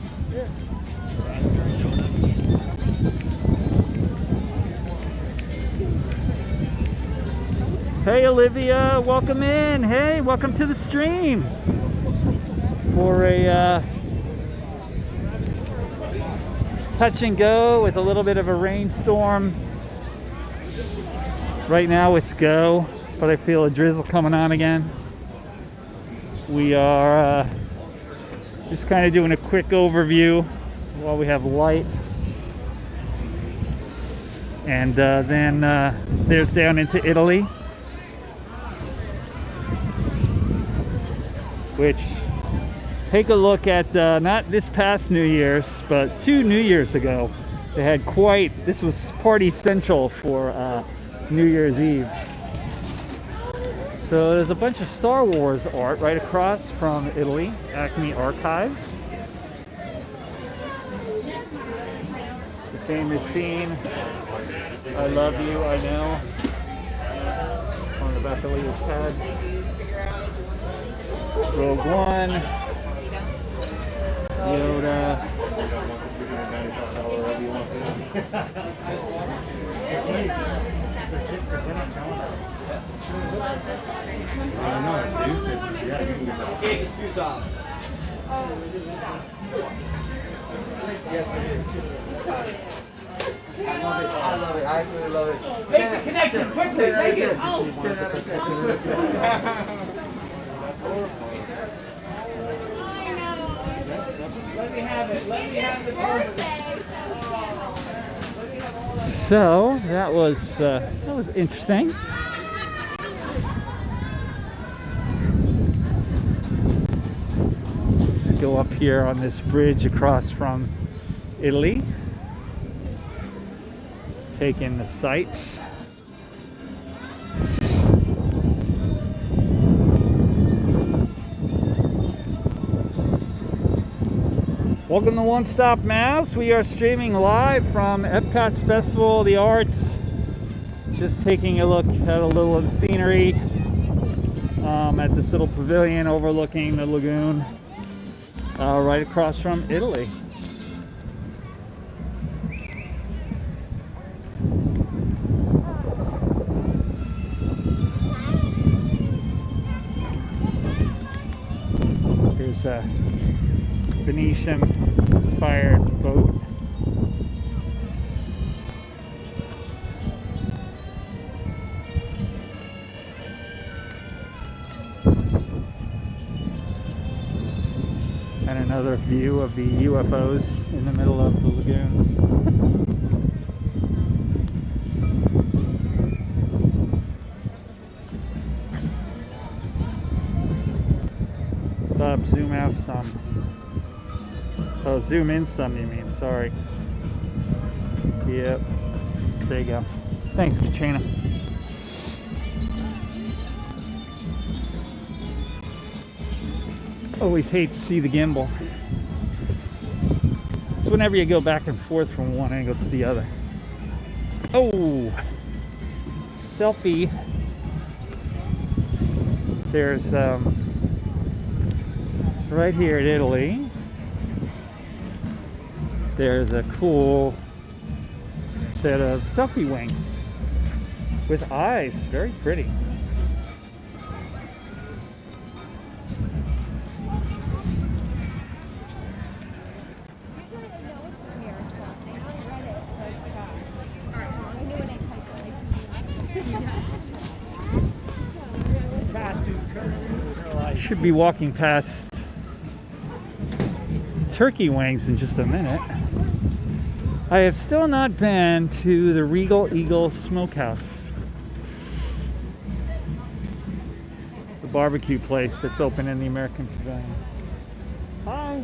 Hey, Olivia, welcome in. Hey, welcome to the stream for a touch and go with a little bit of a rainstorm. Right now it's go, but I feel a drizzle coming on again. We are just kind of doing a quick overview while we have light. And then there's down into Italy, which, take a look at, not this past New Year's, but 2 New Years ago. They had this was party central for New Year's Eve. So there's a bunch of Star Wars art right across from Italy, Acme Archives. The famous scene, I love you, I know, on the back of Leah's head. Rogue One. Yoda. I don't know, dude said, yeah, you can get that. Hey, it's food's off. Yes, it is. I love it. I absolutely love it. Make the connection quickly. Make it. 10 out of 10. Let me have it. Let me have this birthday. So that was interesting. Let's go up here on this bridge across from Italy, take in the sights. Welcome to One Stop Mouse. We are streaming live from Epcot's Festival of the Arts. Just taking a look at a little of the scenery at this little pavilion overlooking the lagoon right across from Italy. There's a Venetian-inspired boat. And another view of the UFOs in the middle of the lagoon. Zoom out some. Oh, zoom in some, you mean, sorry. Yep. There you go. Thanks, Katrina. Always hate to see the gimbal. It's whenever you go back and forth from one angle to the other. Oh! Selfie. There's, right here in Italy, there's a cool set of selfie wings with eyes. Very pretty. Should be walking past turkey wings in just a minute. I have still not been to the Regal Eagle Smokehouse, the barbecue place that's open in the American Pavilion. Hi.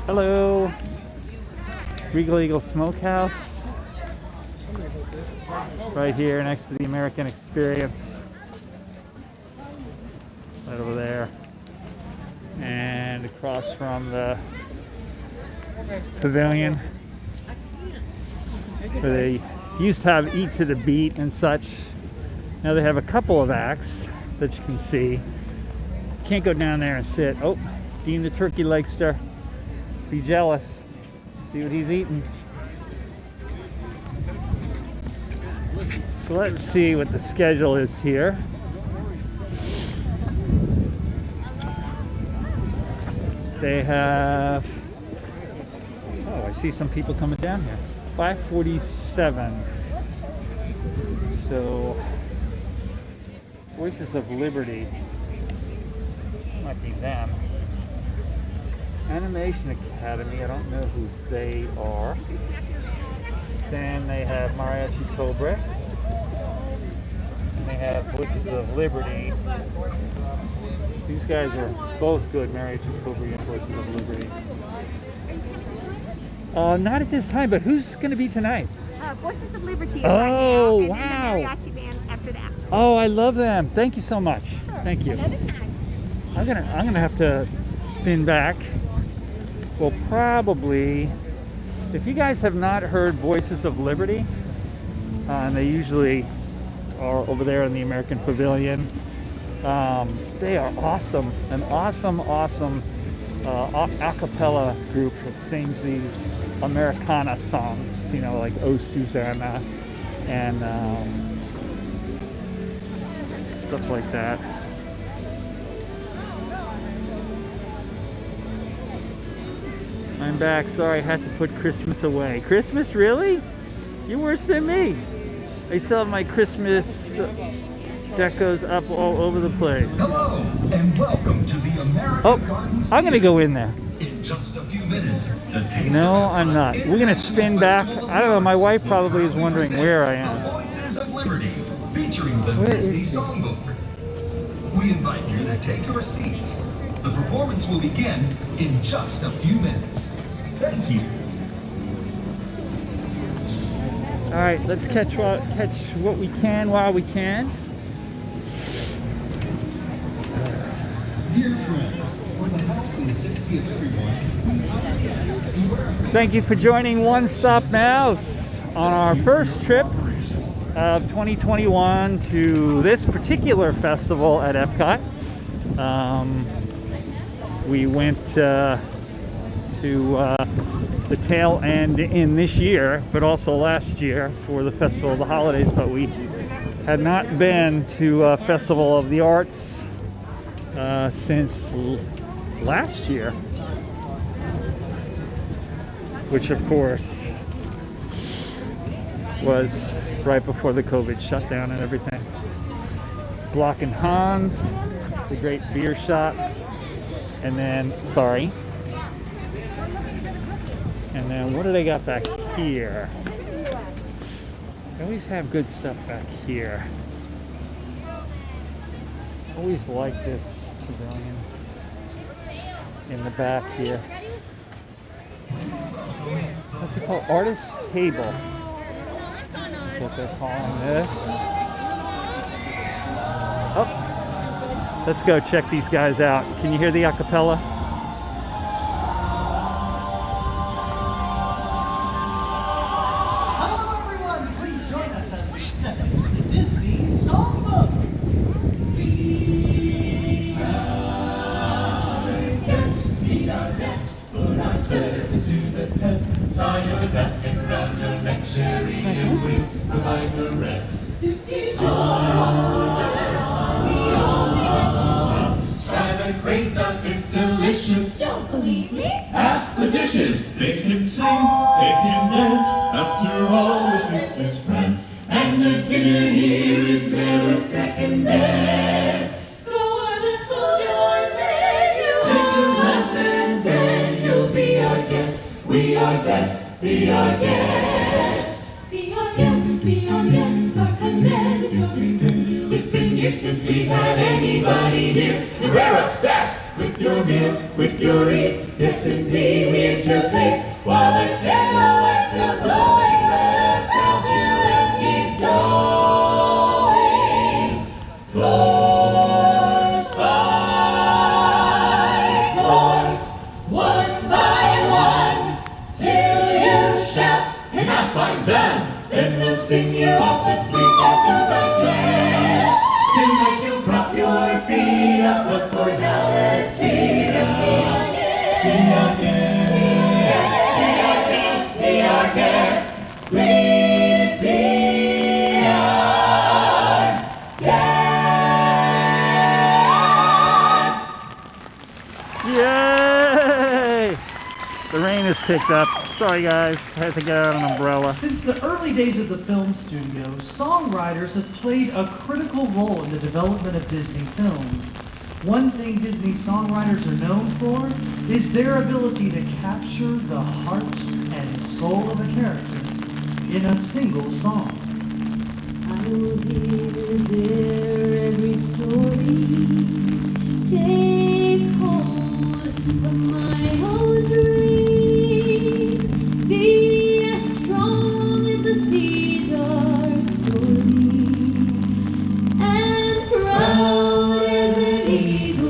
Hello. Regal Eagle Smokehouse. Right here next to the American Experience. Right over there. And across from the pavilion, where they used to have Eat to the Beat and such. Now they have a couple of acts that you can see. Can't go down there and sit. Oh, Dean the turkey likes to be jealous. See what he's eating. So let's see what the schedule is here. They have, oh, I see some people coming down here. 5:47. So, Voices of Liberty. Might be them. Animation Academy, I don't know who they are. Then they have Mariachi Cobra. And they have Voices of Liberty. These guys are both good, Mariachi Cobra and Voices of Liberty. Not at this time, but who's going to be tonight? Voices of Liberty is Oh, right now, and wow. then the mariachi band after that. Oh, I love them. Thank you so much. Sure. Thank you. Another time. I'm gonna have to spin back. Well, probably, if you guys have not heard Voices of Liberty, and they usually are over there in the American Pavilion, they are awesome. An awesome a cappella group that sings these Americana songs, you know, like Oh Susanna and stuff like that. I'm back. Sorry, I had to put Christmas away. Christmas, really? You're worse than me. I still have my Christmas decos up all over the place. Hello, and welcome to the American Gardens. I'm gonna go in there. In just a few minutes, the taste No, of I'm not. We're gonna spin back. I don't know. My wife probably is wondering where I am. Voices of Liberty, featuring the Where Disney is he? Songbook. We invite you to take your seats. The performance will begin in just a few minutes. Thank you. All right, let's catch what we can while we can. Dear friends, for the health and safety of everyone, Thank you for joining One Stop Mouse on our first trip of 2021 to this particular festival at Epcot. We went to the tail end in this year, but also last year for the Festival of the Holidays, but we Had not been to Festival of the Arts since last year, which of course was right before the COVID shutdown and everything. Block and Hans, the great beer shop, and then, sorry, and then what do they got back here? They always have good stuff back here. Always like this pavilion in the back here. What's it called? Artist Table. That's what they're calling this. Oh, let's go check these guys out. Can you hear the acapella? Hello everyone, please join us as we step into the Disney Songbook. Be our guest, put our service to the test. Tie your belt and round your neck, Sherry, and we'll provide the rest. Try the great stuff, it's delicious. Don't believe me? Ask the dishes. They can sing, they can dance. After all, this is France. And the dinner here is never second best. Go on and fold your menu. Take your lantern, then you'll be our guest. We are guest, be our guest. Be our guest, be our guest. Our command is your request. It's been years since we've had anybody here, and we're obsessed with your meal, with your ease. Yes, indeed, we interface. While the candle lights still glowing, let us help you and keep going. Course by course, one by one, till you shout, and I find done. Then we'll sing you off to sleep as soon as I dress. Tonight you'll prop your feet up, but for now let's eat and be our guest. Be our guest. Be our guest. Please be our guest. Yay! The rain has picked up. Sorry guys, had to get out an umbrella. Since the early days of the film studio, songwriters have played a critical role in the development of Disney films. One thing Disney songwriters are known for is their ability to capture the heart and soul of a character in a single song. I will hear their every story. Take hold of my own dream. Be as strong as the seas are stormy, and proud as an eagle's.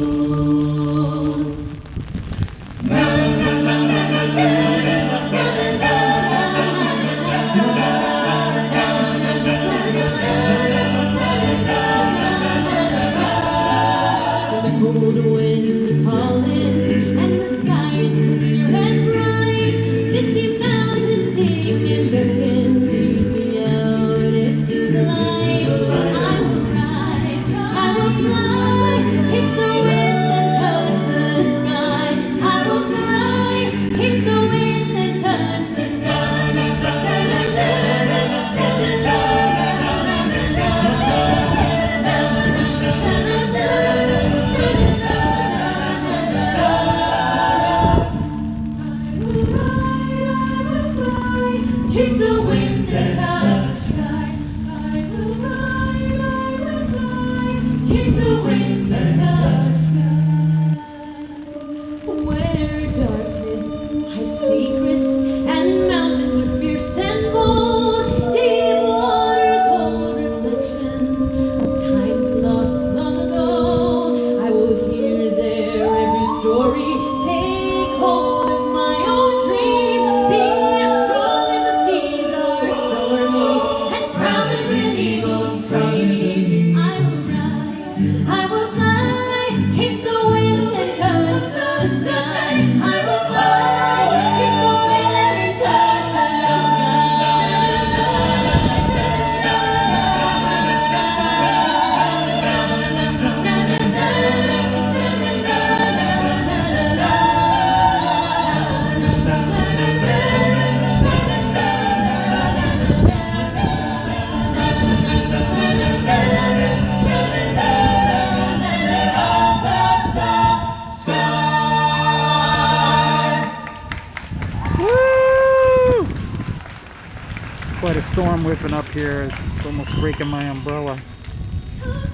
storm whipping up here. It's almost breaking my umbrella.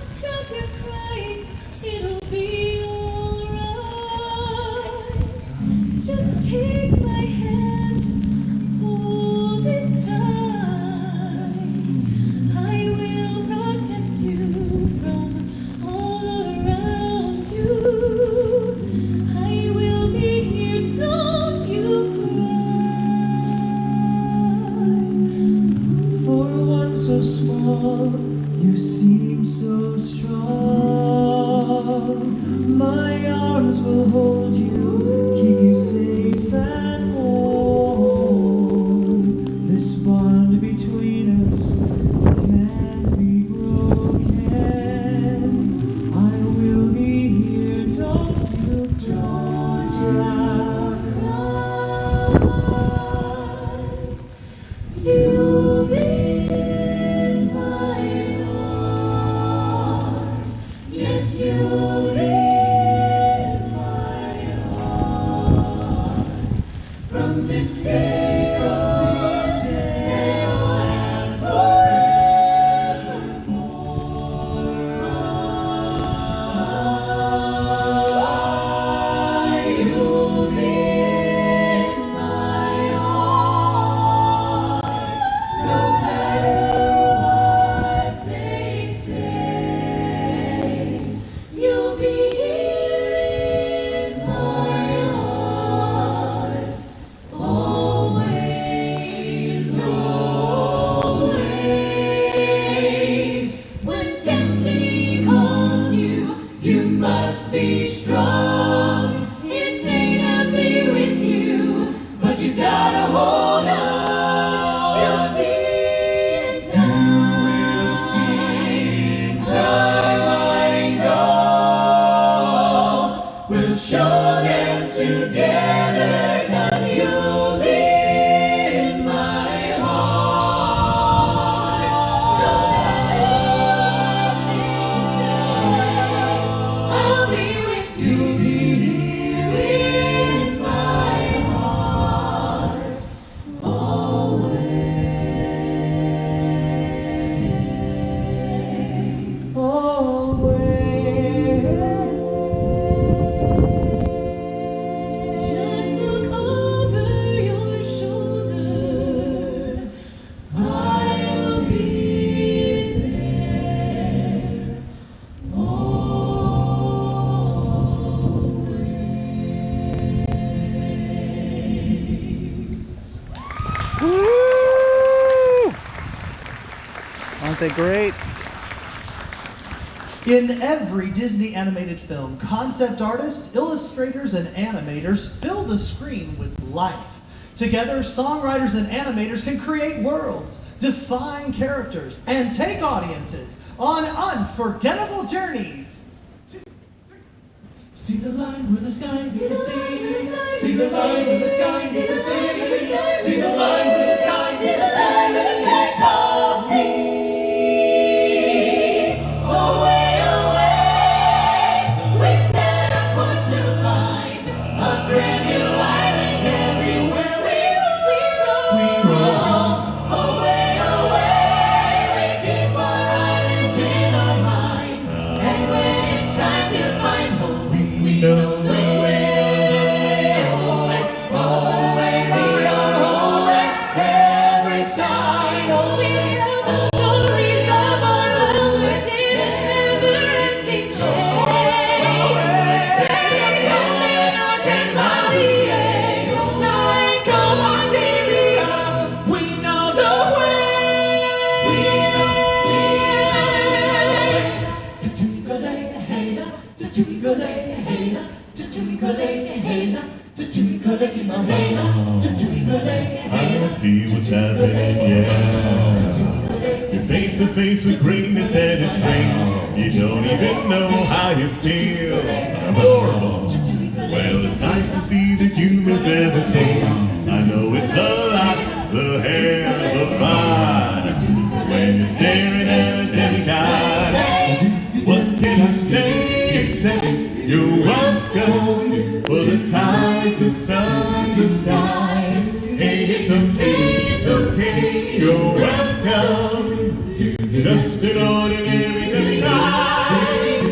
Stop your crying, it'll be alright. Just take my hand, hold it tight. I will protect you from all around you. I will be here, don't you cry. For one so small, you seem so strong. My arms will hold you, keep you safe and warm. This bond between us can't be broken. I will be here, don't you cry. You'll be in my heart. Yes, you'll be in my heart. From this day on and forevermore. You'll be in my heart. No matter what they say, you'll be here in my heart. Always, always. When destiny calls you, you must be strong. It may not be with you, but you gotta hold on. You'll see in time. We'll see in time. I know we'll show them together, 'cause you'll be in my heart. No matter what they say, I'll be with you here in my heart. Always, always. Just look over your shoulder. I'll be there always. Woo! Aren't they great? In every Disney animated film, concept artists, illustrators, and animators fill the screen with life. Together, songwriters and animators can create worlds, define characters, and take audiences on unforgettable journeys. See the line where the sky meets the sea. See the line where the sky meets the sea. See the line where the sky meets the sea. Calls me away, away. We set a course to find a brand new island everywhere. We roam away, away. We keep our island in our mind, and when it's time to find home, we know the way. Away, we are away. Every side, we tell the stories of our lives in a never-ending chain. Take our ten body, we know the way. We know I see what's happening, yeah. You're face to face with greatness and it's strange. You don't even know how you feel. It's adorable. Well, it's nice to see that humans never change. I know it's a lot, the hair, the body. When you're staring at a demigod, what can I say except you're welcome for the times, the sun, the sky. Hey, it's okay, you're welcome. welcome, just an ordinary night.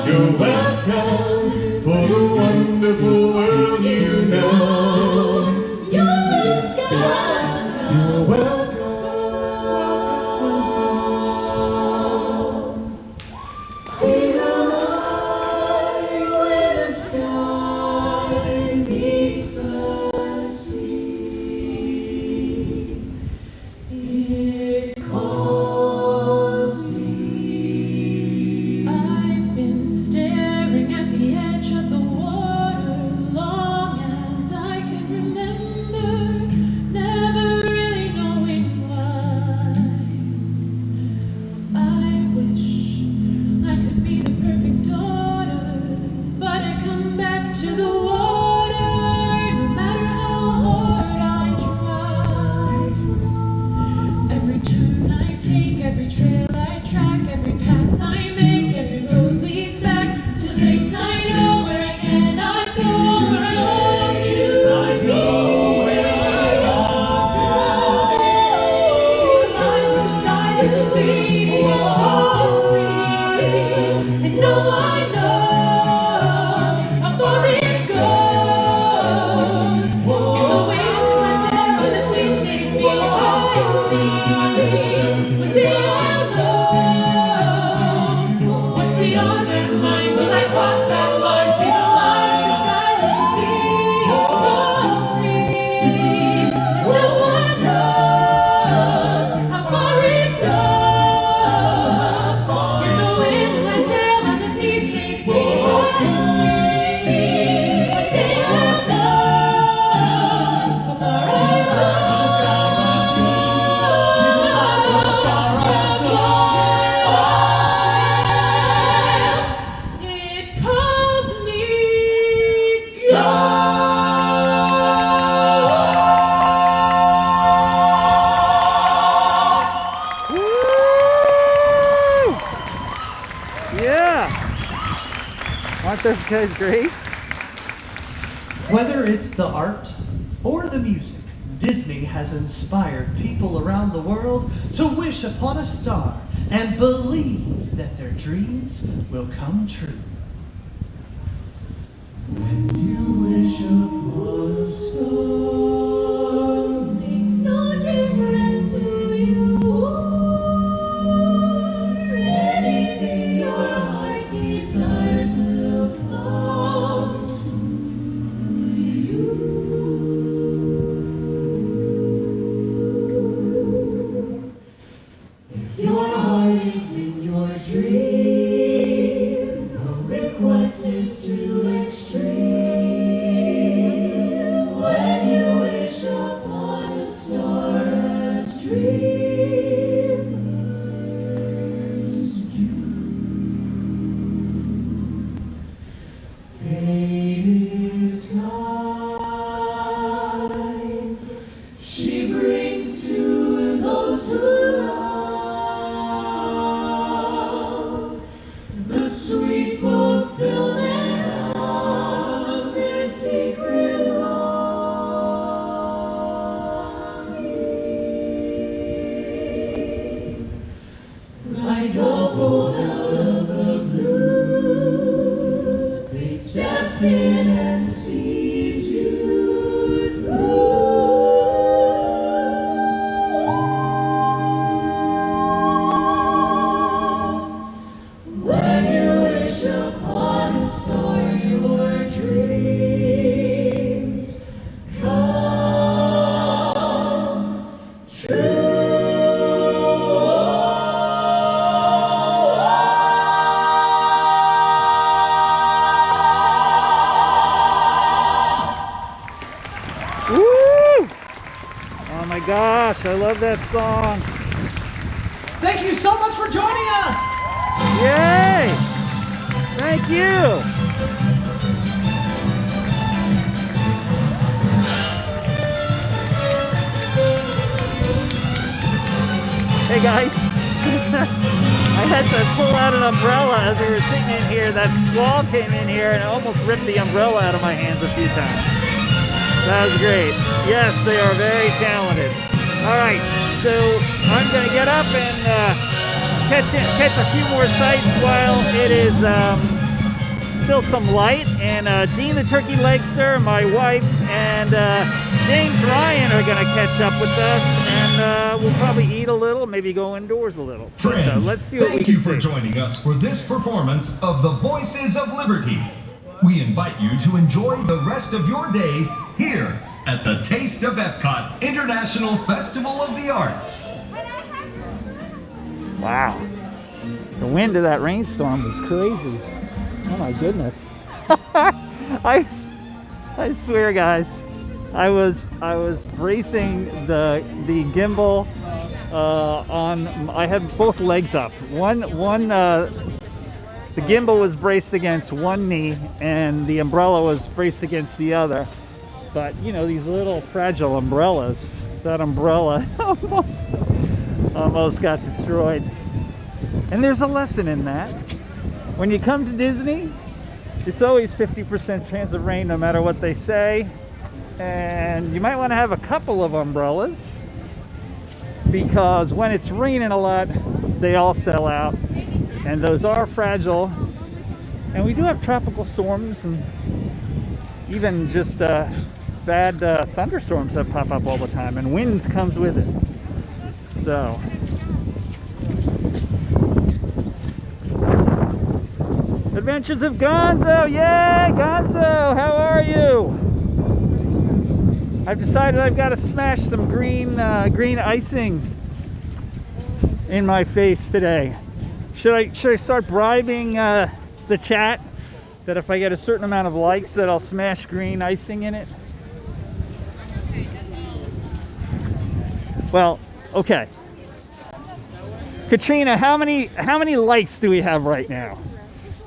You're welcome for the wonderful world you know. You're welcome. See the light where the sky meets the sea. It calls me. I've been staring at the edge of the water long as I can remember, never really knowing why. I wish I could be the perfect daughter, but I come back to the water no matter how hard I try. Every turn I take, every trail I track, every path I make, every road leads back to the place I know where I cannot go, where I long to go, where I long to be. See the line where the sky meets the sea, it calls me, and no one knows how far it goes. In the wind, my sail on the sea stays behind me. One day I'll know what's beyond that line. Will I cross that line? See the line, the sky meets the sea. It calls me, and no one knows how far it goes. In the wind, my sail on the sea stays behind me. One day I'll know how far I go. It calls me go. Woo! Yeah. Aren't those guys great? Whether it's the art or the music, Disney has inspired people around the world to wish upon a star and believe that their dreams will come true. When you wish upon a star, Makes no difference who you are. Anything your heart desires will come to you. if your heart is in your dream, no request is too extreme. When you wish upon a star as dreamers do. Fate is kind. She brings to those who love the sweet fulfillment of their secret longing. Like a bolt out of the blue, fate steps in and sees you through. When you wish upon a star, your dreams come true. Woo! Oh my gosh, I love that song. Thank you so much for joining us. Yay! Thank you. Hey guys, I had to pull out an umbrella as we were sitting in here. That squall came in here and it almost ripped the umbrella out of my hands a few times. That was great. Yes, they are very talented. All right, so I'm gonna get up and catch a few more sights while it is still some light. And Dean the Turkey Legster, my wife, and James Ryan are gonna catch up with us, and we'll probably eat a little, maybe go indoors a little. Friends, Let's see what thank you for joining us for this performance of the Voices of Liberty. We invite you to enjoy the rest of your day here at the Taste of Epcot International Festival of the Arts. Wow, the wind of that rainstorm was crazy. Oh my goodness. I swear, guys, I was bracing the gimbal I had both legs up. The gimbal was braced against one knee and the umbrella was braced against the other. But you know, these little fragile umbrellas, that umbrella almost got destroyed. And there's a lesson in that. When you come to Disney, it's always 50% chance of rain no matter what they say. And you might want to have a couple of umbrellas, because when it's raining a lot, they all sell out. And those are fragile. And we do have tropical storms and even just bad thunderstorms that pop up all the time, and wind comes with it. So Adventures of Gonzo, yay Gonzo, how are you? I've decided I've got to smash some green icing in my face today. Should I start bribing the chat that if I get a certain amount of likes that I'll smash green icing in it? Well, okay. Katrina, how many likes do we have right now?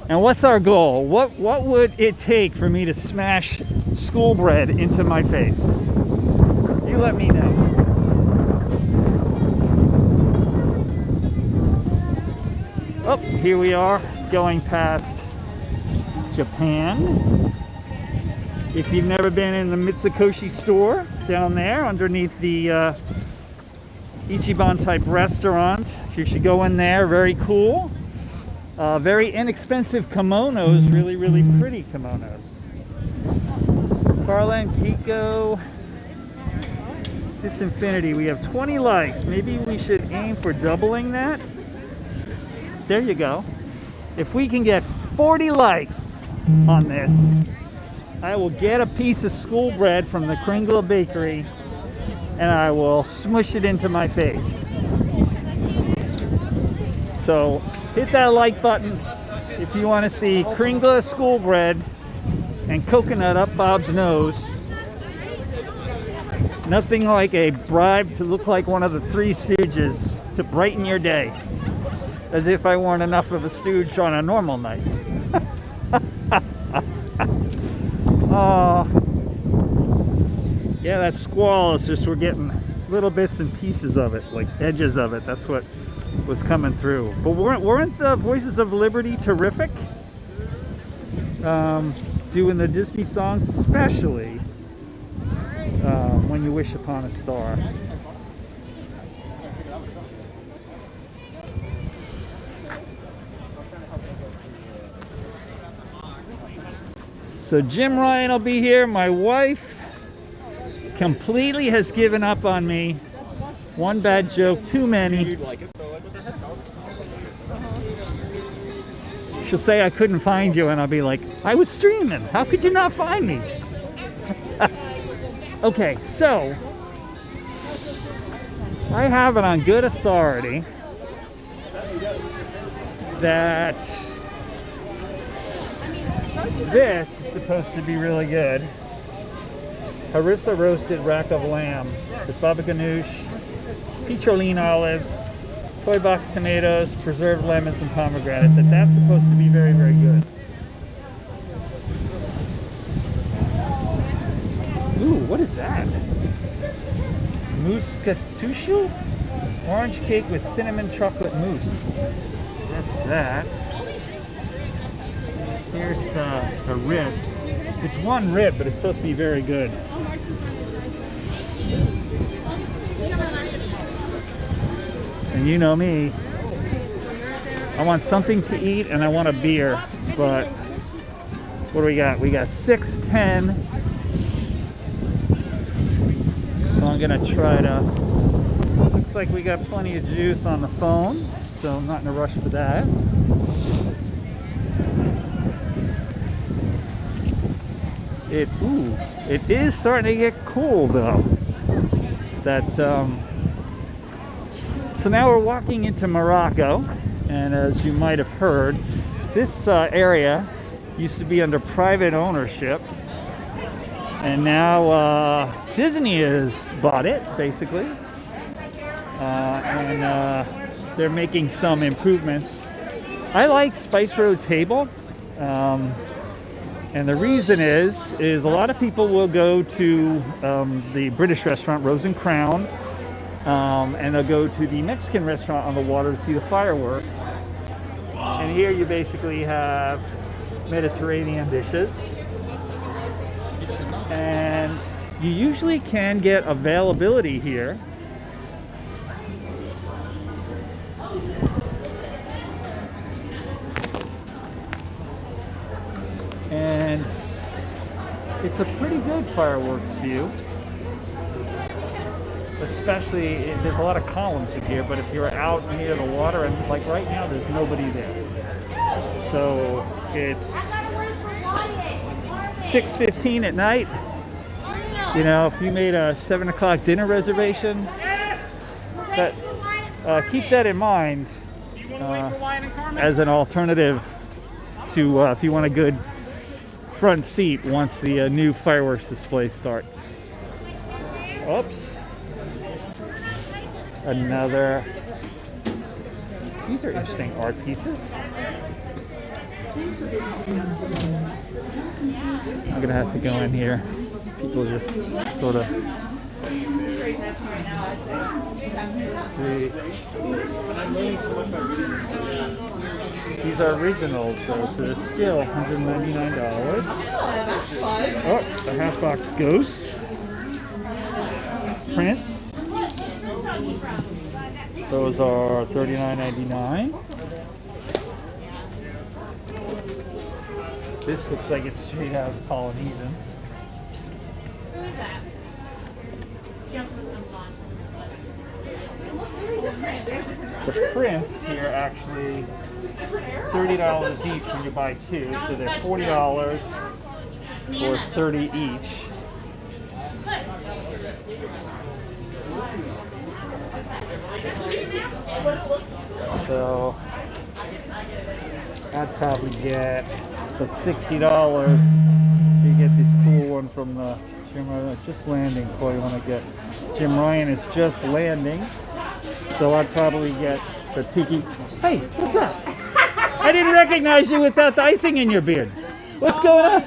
And what's our goal? What would it take for me to smash school bread into my face? You let me know. Oh, here we are going past Japan. If you've never been in the Mitsukoshi store down there underneath the Ichiban type restaurant, you should go in there. Very cool. Very inexpensive kimonos, really pretty kimonos. Farland, Kiko, Disinfinity, we have 20 likes. Maybe we should aim for doubling that. There you go. If we can get 40 likes on this, I will get a piece of school bread from the Kringle Bakery and I will smush it into my face. So hit that like button if you want to see Kringle school bread and coconut up Bob's nose. Nothing like a bribe to look like one of the Three Stooges to brighten your day. As if I weren't enough of a stooge on a normal night. Oh, yeah, that squall is just, we're getting little bits and pieces of it, like edges of it. That's what was coming through. But weren't the Voices of Liberty terrific? Doing the Disney songs, especially When You Wish Upon a Star. So Jim Ryan will be here. My wife completely has given up on me. One bad joke too many. She'll say I couldn't find you and I'll be like, I was streaming. How could you not find me? Okay, so I have it on good authority that this is supposed to be really good. Harissa roasted rack of lamb with baba ganoush, petroline olives, koi box tomatoes, preserved lemons, and pomegranate. That's supposed to be very, very good. Ooh, what is that? Muscatuccio? Orange cake with cinnamon chocolate mousse. That's that. Here's the rib. It's one rib, but it's supposed to be very good. And you know me, I want something to eat and I want a beer. But what do we got? We got 6:10. So I'm gonna try to. Looks like we got plenty of juice on the phone, so I'm not in a rush for that. It is starting to get cool though. So now we're walking into Morocco, and as you might have heard, this area used to be under private ownership, and now Disney has bought it basically, and they're making some improvements. I like Spice Road Table. And the reason is a lot of people will go to the British restaurant, Rose and Crown, and they'll go to the Mexican restaurant on the water to see the fireworks. And here you basically have Mediterranean dishes. And you usually can get availability here. And it's a pretty good fireworks view, especially there's a lot of columns in here, but if you're out near the water, and like right now there's nobody there, so it's 6:15 at night. You know, if you made a 7 o'clock dinner reservation, that keep that in mind as an alternative to if you want a good front seat once the new fireworks display starts. Oops. Another. These are interesting art pieces. I'm gonna have to go in here. People just sort of see. These are originals though, so they're still $199. Oh, the half box Ghost. Prince. Those are $39.99. This looks like it's straight out of Polynesian. Who is that? The prints here actually $30 each when you buy two, so they're $40 or $30 each. So I'd probably get $60. You get this cool one from the Jim Ryan, just landing. Boy, you want to get Jim Ryan is just landing. So I'd probably get the tiki. Hey, what's up? I didn't recognize you without the icing in your beard. What's going on?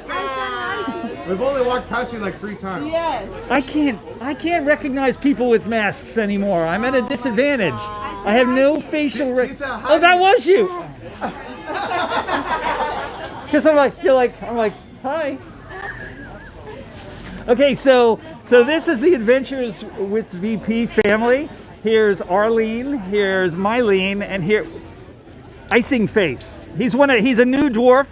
We've only walked past you like 3 times. Yes. I can't recognize people with masks anymore. I'm at a disadvantage. I have no facial Oh, that was you. Because I'm like, I'm like, hi. Okay, so this is the Adventures with VP family. Here's Arlene, here's Mylene, and here Icing Face. He's a new dwarf.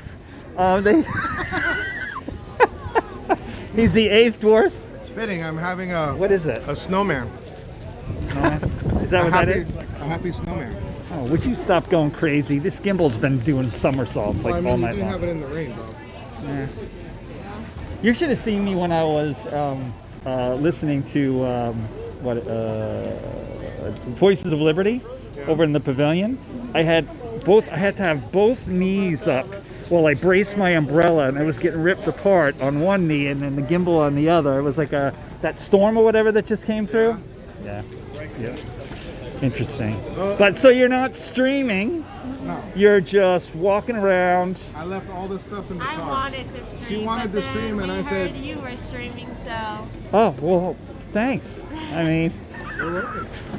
He's the 8th dwarf. It's fitting. I'm having a. What is it? A snowman. Snowman? Is that what that is? A happy snowman. Oh, would you stop going crazy? This gimbal's been doing somersaults like all night long. We didn't have it in the rain, bro. Yeah. You should have seen me when I was listening to Voices of Liberty over in the pavilion. I had to have both knees up while I braced my umbrella, and it was getting ripped apart on one knee and then the gimbal on the other. It was like that storm or whatever that just came through. Yeah. Interesting. But so you're not streaming. No. You're just walking around. I left all this stuff in the car. I wanted to stream. She wanted to stream, and I said you were streaming, so. Oh well, thanks. I mean,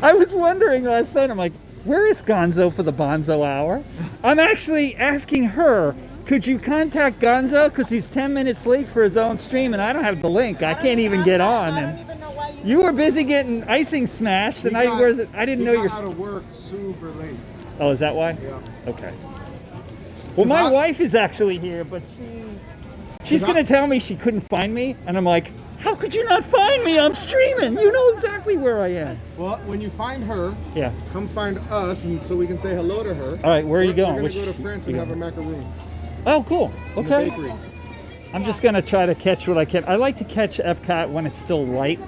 I was wondering last night. I'm like, where is Gonzo for the Bonzo Hour? I'm actually asking her. Could you contact Gonzo because he's 10 minutes late for his own stream, and I don't have the link. I can't even get on. I don't even know why You were busy getting icing smashed, and I didn't know you're you're out of work super late. Oh, is that why? Yeah. Okay. Well, my wife is actually here, but she's going to tell me she couldn't find me, and I'm like, how could you not find me? I'm streaming. You know exactly where I am. Well, when you find her, yeah, come find us, and so we can say hello to her. All right, where are you going? We're going to go to France and have a macaroon. Oh, cool. Okay. In the bakery. I'm just going to try to catch what I can. I like to catch Epcot when it's still light,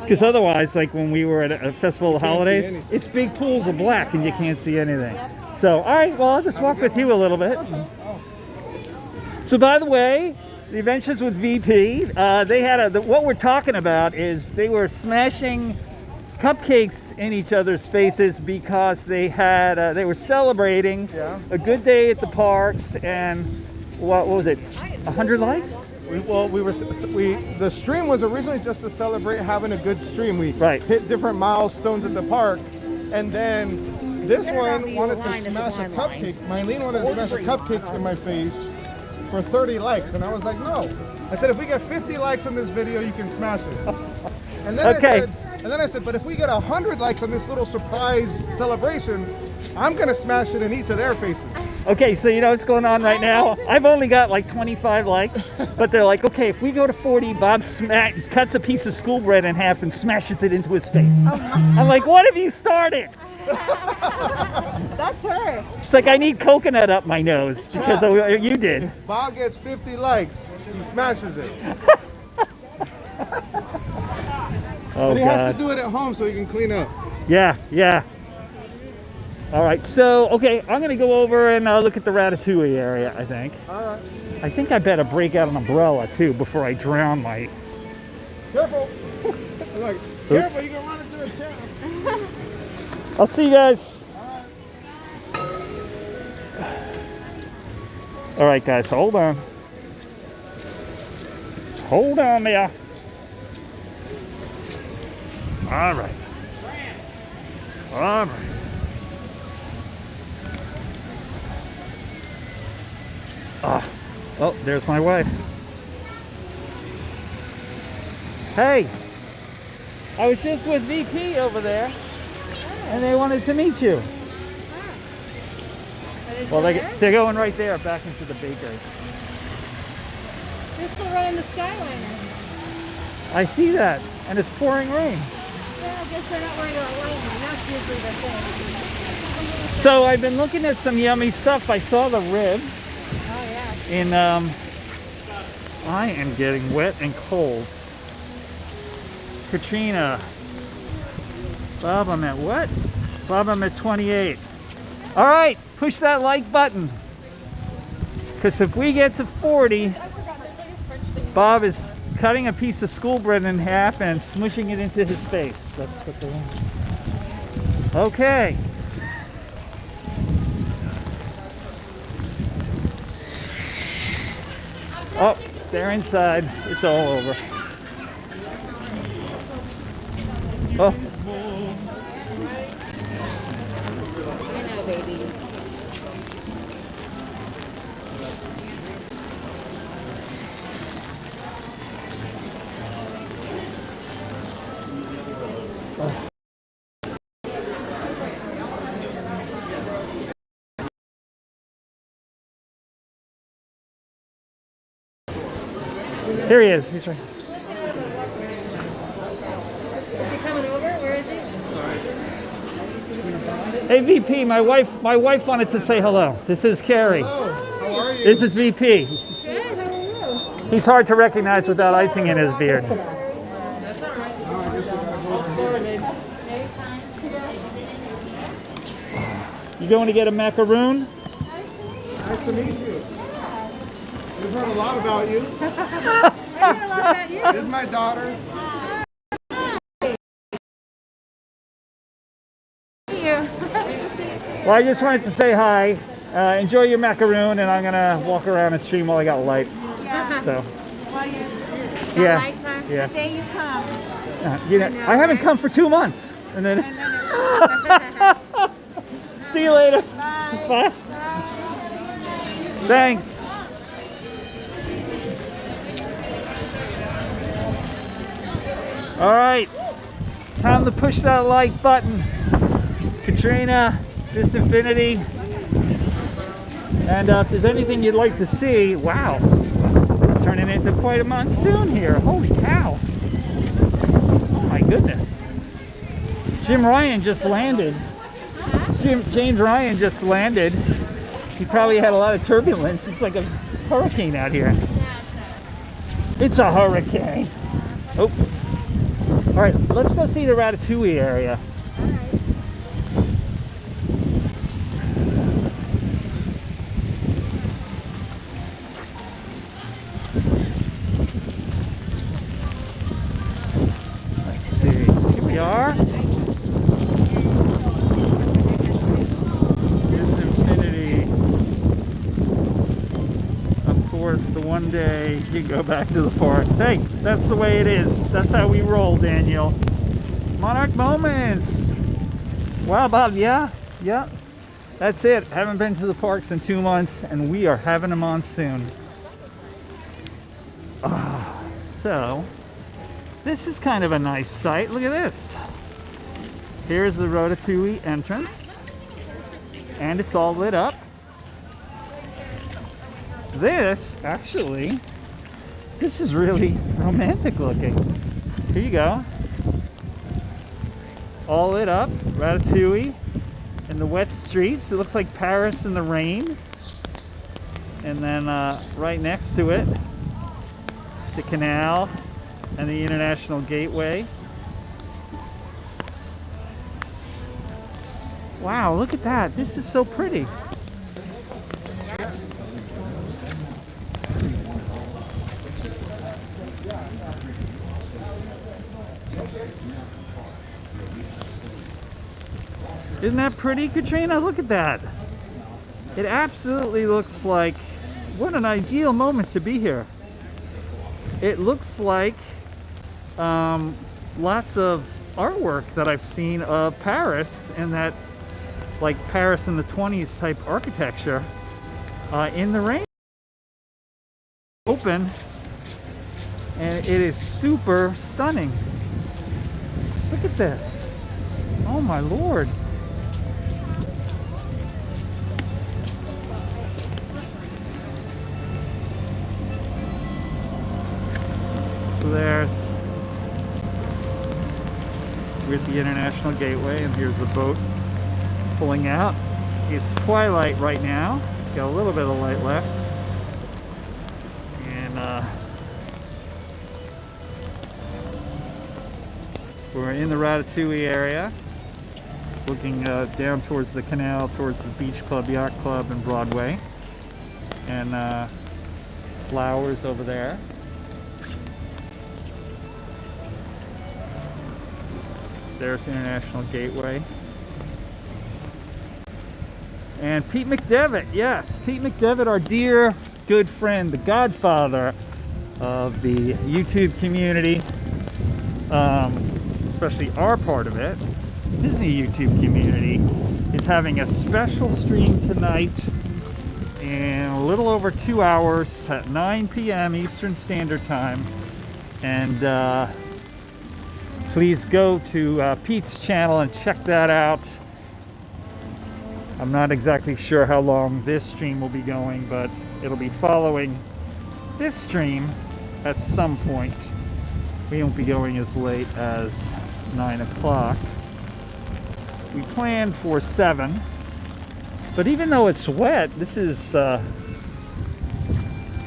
because otherwise, like when we were at a festival of holidays, it's big pools of black and you can't see anything. So, all right, well, I'll just walk with you a little bit. So, by the way, the Adventures with VP, they had what we're talking about is they were smashing cupcakes in each other's faces because they had they were celebrating a good day at the parks, and what was it, 100 likes? The stream was originally just to celebrate having a good stream. We hit different milestones at the park, and then this one wanted to smash a cupcake. Mylene wanted to smash a cupcake in my face for 30 likes, and I was like, no. I said, if we get 50 likes on this video, you can smash it. And then I said, but if we get 100 likes on this little surprise celebration, I'm gonna smash it in each of their faces. Okay, so you know what's going on right now? I've only got like 25 likes, but they're like, okay, if we go to 40, Bob cuts a piece of school bread in half and smashes it into his face. I'm like, what have you started? That's her. It's like I need coconut up my nose because of what you did. If Bob gets 50 likes, he smashes it. Oh, but he God. has to do it at home so he can clean up. Yeah, yeah. All right, so, okay, I'm going to go over and look at the Ratatouille area, I think. All right. I think I better break out an umbrella, too, before I drown my... Careful. Look, careful, you can run into a chair. I'll see you guys. All right, guys, hold on. Hold on there. All right. All right. Oh, there's my wife. Hey, I was just with VP over there, and they wanted to meet you. Well, they're going right there, back into the bakery. They're still running the Skyliner. I see that, and it's pouring rain. Yeah, I guess they're not worried about lightning. That's usually the thing. So I've been looking at some yummy stuff. I saw the rib. Oh, yeah. In, I am getting wet and cold. Katrina. Bob, I'm at what? Bob, I'm at 28. All right, push that like button. Because if we get to 40, Bob is cutting a piece of school bread in half and smushing it into his face. That's what they want. Okay. Oh, they're inside. It's all over. Oh. I know, baby. There he is. He's right. Is he coming over? Where is he? Hey VP, my wife wanted to say hello. This is Carrie. Hello. How are you? This is VP. Good, how are you? He's hard to recognize without icing in his beard. That's all right. You going to get a macaroon? Nice to meet you. We've heard a lot about you. I heard a lot about you. This is my daughter. Well, I just wanted to say hi. Enjoy your macaroon, and I'm gonna walk around and stream while I got light. Yeah. So, Well, you yeah. the day you come. You know, I haven't come for 2 months, and then. See you later. Bye. Bye. Thanks. All right. Time to push that like button. Katrina, this Infinity. And if there's anything you'd like to see, wow, it's turning into quite a monsoon here. Holy cow. Oh my goodness. Jim Ryan just landed. James Ryan just landed. He probably had a lot of turbulence. It's like a hurricane out here. It's a hurricane. Oops. All right, let's go see the Ratatouille area. Let's see. Here we are. The one day you go back to the parks. Hey, that's the way it is. That's how we roll, Daniel. Monarch Moments. Wow, Bob, yeah. That's it. Haven't been to the parks in 2 months, and we are having a monsoon. So, this is kind of a nice sight. Look at this. Here's the Ratatouille entrance, and it's all lit up. This is really romantic looking. Here you go. All lit up, Ratatouille in the wet streets. It looks like Paris in the rain. And then right next to it, the canal and the International Gateway. Wow, look at that. This is so pretty. Isn't that pretty, Katrina? Look at that. It absolutely looks like, what an ideal moment to be here. It looks like lots of artwork that I've seen of Paris, and that like Paris in the 20s type architecture in the rain. Open, and it is super stunning. Look at this. Oh my Lord. So there's with the International Gateway, and here's the boat pulling out. It's twilight right now. Got a little bit of light left. And we're in the Ratatouille area, looking down towards the canal, towards the Beach Club, Yacht Club, and Broadway. And flowers over there. There's the International Gateway. And Pete McDevitt, yes, Pete McDevitt, our dear good friend, the godfather of the YouTube community, especially our part of it, Disney YouTube community, is having a special stream tonight in a little over 2 hours at 9 p.m. Eastern Standard Time. And please go to Pete's channel and check that out. I'm not exactly sure how long this stream will be going, but it'll be following this stream at some point. We won't be going as late as 9 o'clock. We planned for 7, but even though it's wet, this is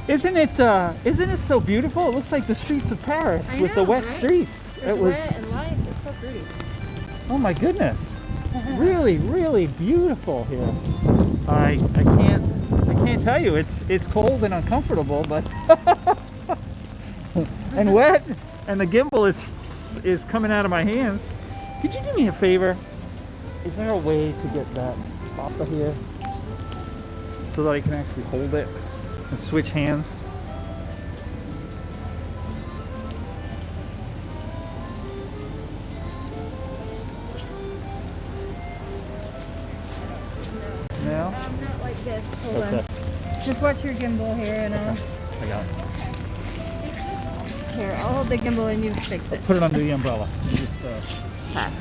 isn't it so beautiful? It looks like the streets of Paris with the wet streets. It's wet and light. It's so pretty. Oh my goodness. Really, really beautiful here. I can't tell you. It's cold and uncomfortable, but and wet, and the gimbal is coming out of my hands. Could you do me a favor? Is there a way to get that off of here so that I can actually hold it and switch hands? No? Not like this. Hold Okay. on. Just watch your gimbal here, and I'll... I got it. Here, I'll hold the gimbal and you fix it. Put it under the umbrella. You just Okay.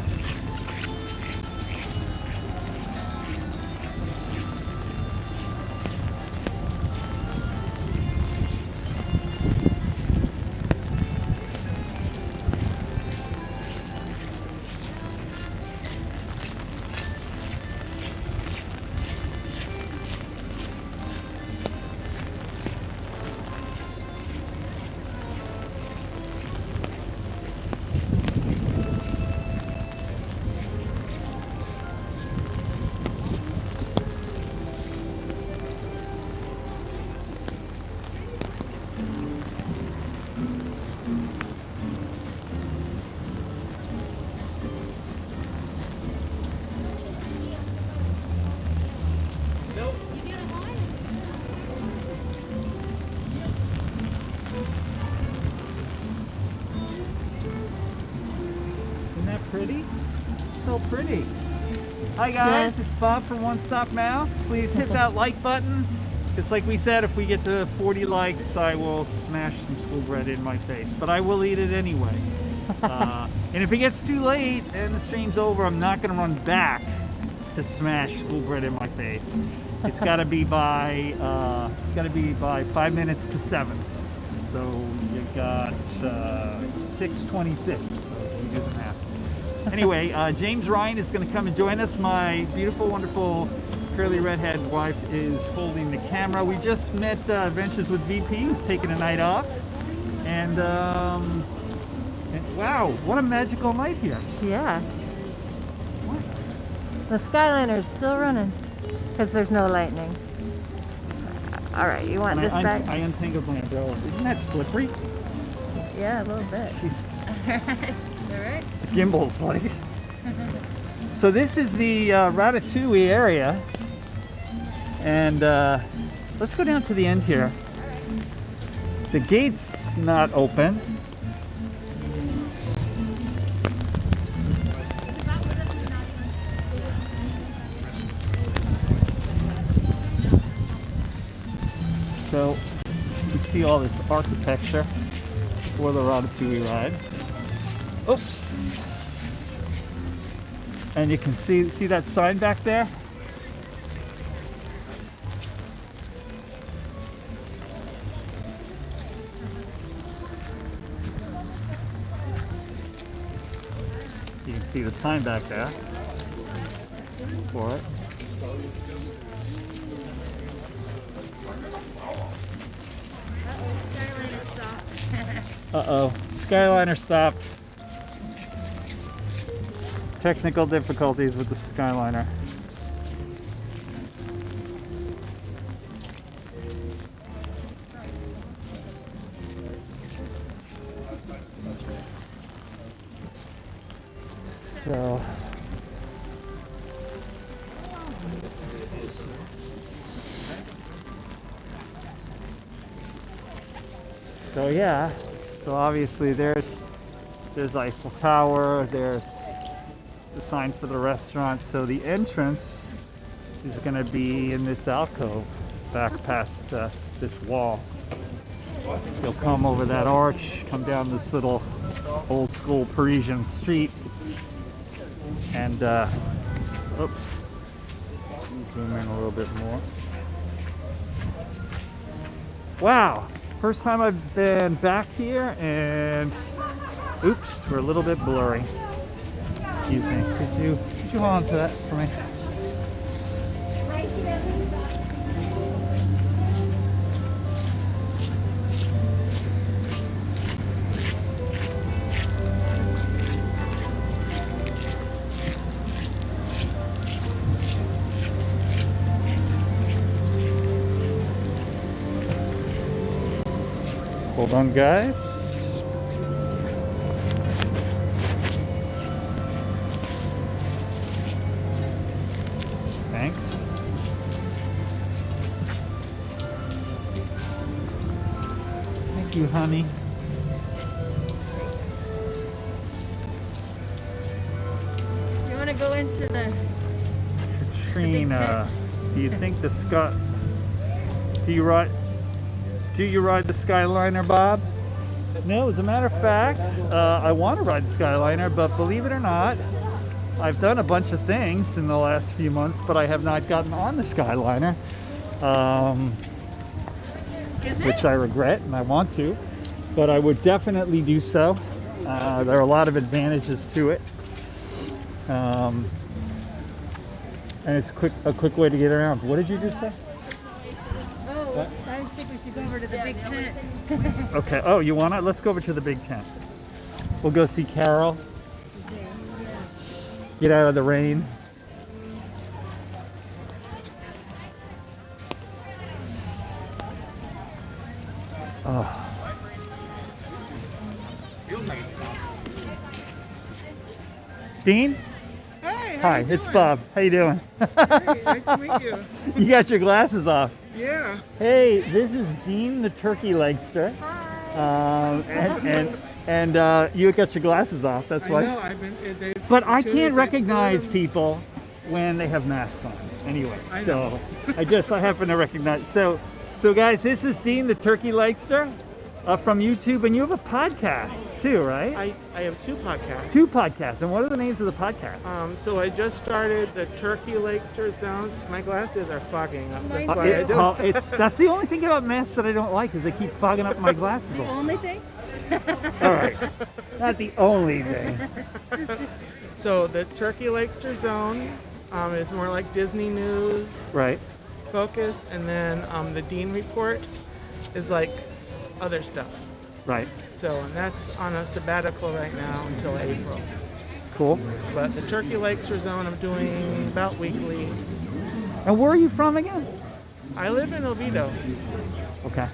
Isn't that pretty? So pretty. Hi guys, it's Bob from One Stop Mouse. Please hit that like button. It's like we said, if we get to 40 likes, I will smash some school bread in my face. But I will eat it anyway. And if it gets too late and the stream's over, I'm not going to run back to smash school bread in my face. It's got to be by 5 minutes to 7. So you got 6:26. So you do the math. Anyway, James Ryan is going to come and join us. My beautiful, wonderful, curly redhead wife is holding the camera. We just met Adventures with VP, who's taking a night off. And wow, what a magical night here. Yeah. The Skyliner's still running because there's no lightning. All right, you want this back? I untangled my umbrella. Isn't that slippery? Yeah, a little bit. Jesus. All right. The gimbal's like. So this is the Ratatouille area. And let's go down to the end here. The gate's not open. So you can see all this architecture for the Ratatouille ride. Oops. And you can see that sign back there? You can see the sign back there for it. Uh-oh, Skyliner stopped. Technical difficulties with the Skyliner. So yeah, so obviously there's Eiffel Tower, there's the sign for the restaurant. So the entrance is going to be in this alcove back past this wall. You'll come over that arch, come down this little old school Parisian street, and oops, zoom in a little bit more. Wow, first time I've been back here, and oops, we're a little bit blurry. Excuse me, could you hold on to that for me? Hold on, guys. Thanks. Thank you, honey. You want to go into the Katrina, do you think the do you ride the Skyliner, Bob? No, as a matter of fact, I want to ride the Skyliner, but believe it or not, I've done a bunch of things in the last few months, but I have not gotten on the Skyliner, which I regret and I want to, but I would definitely do so. There are a lot of advantages to it, and it's a quick way to get around. What did you just say? Oh, I think we should go over to the big tent. Okay. Oh, you want to? Let's go over to the big tent. We'll go see Carol. Get out of the rain. Oh. Dean? Hey, hi, it's Bob. How you doing? Hey, nice to meet you. You got your glasses off. Yeah. Hey, this is Dean the turkey legster. And you got your glasses off. That's why. I know. I've been. But I can't recognize people when they have masks on. Anyway, so I happen to recognize. So guys, this is Dean the turkey legster from YouTube, and you have a podcast too, right? I have two podcasts. Two podcasts, and what are the names of the podcasts? So I just started the Turkey Lakester Zones. My glasses are fogging up. That's why I do. That's the only thing about masks that I don't like, is they keep fogging up my glasses. The only thing? All right, not the only thing. So the Turkey Lakester Zone is more like Disney news, right? Focus, and then the Dean Report is like other stuff. Right. So, and that's on a sabbatical right now until April. Cool. But the Turkey Lakester Zone I'm doing about weekly. And where are you from again? I live in Oviedo. Okay.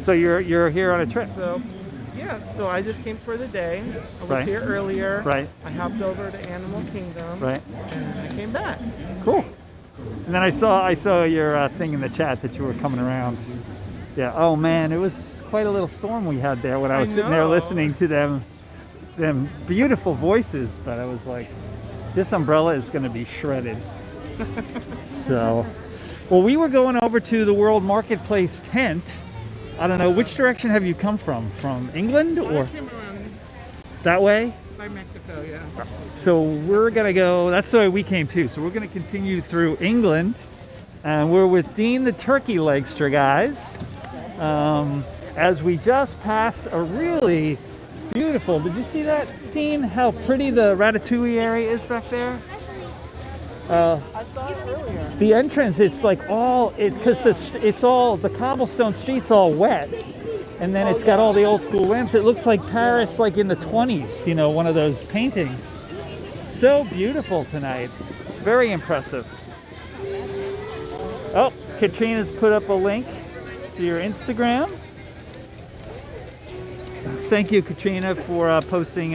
So you're here on a trip. So, yeah. So I just came for the day. I was Right. here earlier. Right. I hopped over to Animal Kingdom. Right. And I came back. Cool. And then I saw your thing in the chat that you were coming around. Yeah. Oh man, it was quite a little storm we had there when I was sitting there listening to them beautiful voices, but I was like, this umbrella is going to be shredded. So, well, we were going over to the World Marketplace tent. I don't know, which direction have you come from? From England or? I came around That way? by Mexico, yeah. So we're going to go, that's the way we came too. So we're going to continue through England, and we're with Dean the turkey legster, guys. As we just passed a really beautiful, did you see that, Dean? How pretty the Ratatouille area is back there? I saw it earlier. The entrance, it's like all, because it's all, the cobblestone street's all wet. And then it's got all the old school lamps. It looks like Paris, like in the 20s, you know, one of those paintings. So beautiful tonight. Very impressive. Oh, Katrina's put up a link to your Instagram. Thank you, Katrina, for posting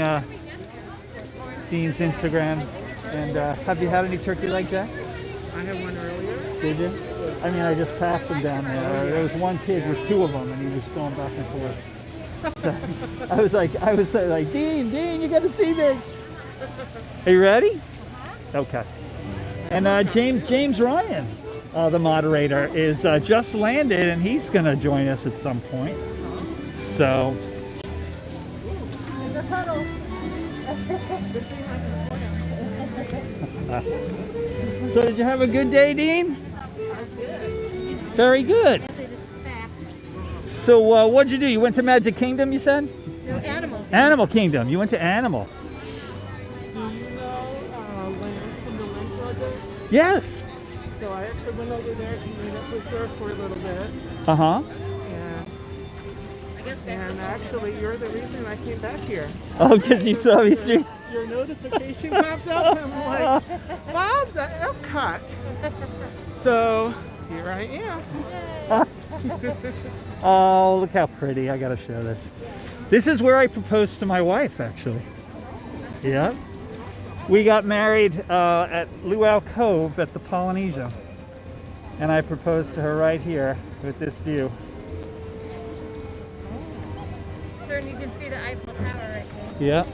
Dean's Instagram. And have you had any turkey legs yet? I had one earlier. Did you? I mean, I just passed him down there. There was one kid with two of them, and he was going back and forth. So, I was like, Dean, you got to see this. Are you ready? Okay. And James Ryan, the moderator, is just landed, and he's going to join us at some point. So. There's a puddle. So did you have a good day, Dean? Very good. So what'd you do? You went to Magic Kingdom, you said? No, Animal. Animal Kingdom. You went to Animal. Do you know Land from the Link Brothers? Yes. So I actually went over there and meet up with her for a little bit. Uh-huh. And actually, you're the reason I came back here. Oh, because you saw me stream. Your notification popped up, and I'm like, Bob's at Epcot. So here I am. Oh, look how pretty. I gotta show this. This is where I proposed to my wife, actually. Yeah. We got married at Luau Cove at the Polynesia. And I proposed to her right here with this view. Sir, and you can see the Eiffel Tower right there. Yeah.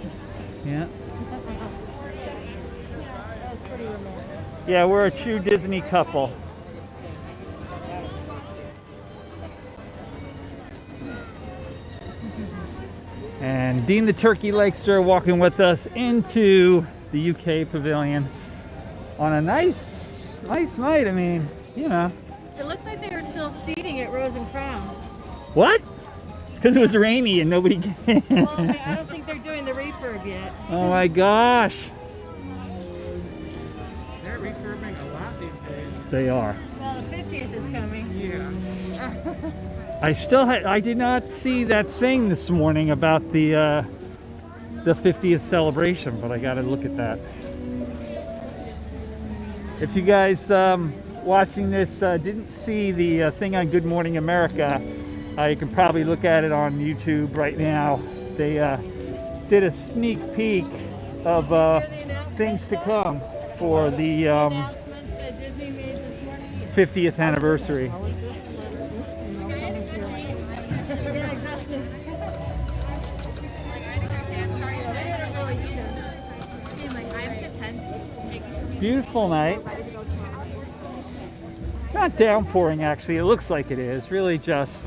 Yeah. That was pretty romantic. Yeah, we're a true Disney couple. And Dean the Turkey Lakester walking with us into the UK pavilion on a nice night. I mean, you know. It looked like they were still seating at Rose and Crown. What? Because it was rainy and nobody came. Well, I don't think they're doing the refurb yet. Oh my gosh. They're refurbing a lot these days. They are. Well, the 50th is coming. Yeah. I did not see that thing this morning about the 50th celebration, but I got to look at that. If you guys watching this didn't see the thing on Good Morning America, you can probably look at it on YouTube right now. They did a sneak peek of things to come for the 50th anniversary. Beautiful night. Not downpouring actually, it looks like it is. Really just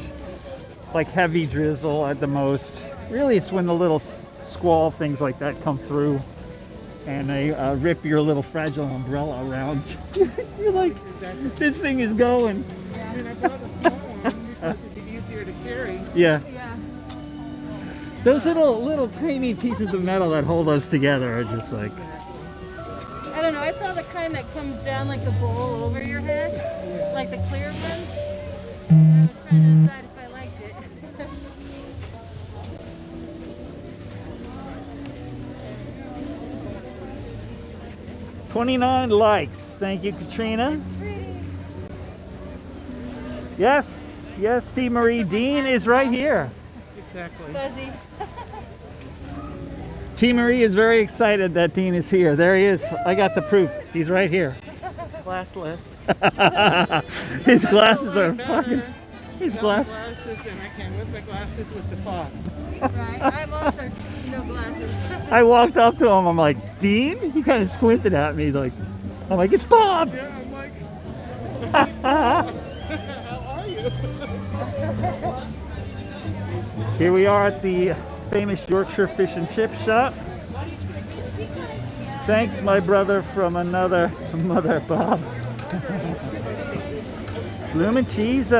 like heavy drizzle at the most. Really it's when the little squall things like that come through and they rip your little fragile umbrella around. You're like, this thing is going. I mean, I bought a small one because it'd be easier to carry. Yeah. Those little tiny pieces of metal that hold us together are just like... I don't know, I saw the kind that comes down like a bowl over your head, like the clear ones. I was trying to decide if I liked it. 29 likes. Thank you, Katrina. Yes, yes, Steve Marie. Dean is right here. Exactly. Fuzzy. T. Marie is very excited that Dean is here. There he is. I got the proof. He's right here. Glassless. His glasses are fucking... His glasses, and I came with my glasses with the fog. Right, I have also no glasses. I walked up to him. I'm like, Dean? He kind of squinted at me. I'm like, it's Bob. Yeah, I'm like, how are you? Here we are at the famous Yorkshire Fish and Chip Shop. Thanks, my brother from another mother, Bob. Bloomin' Cheese.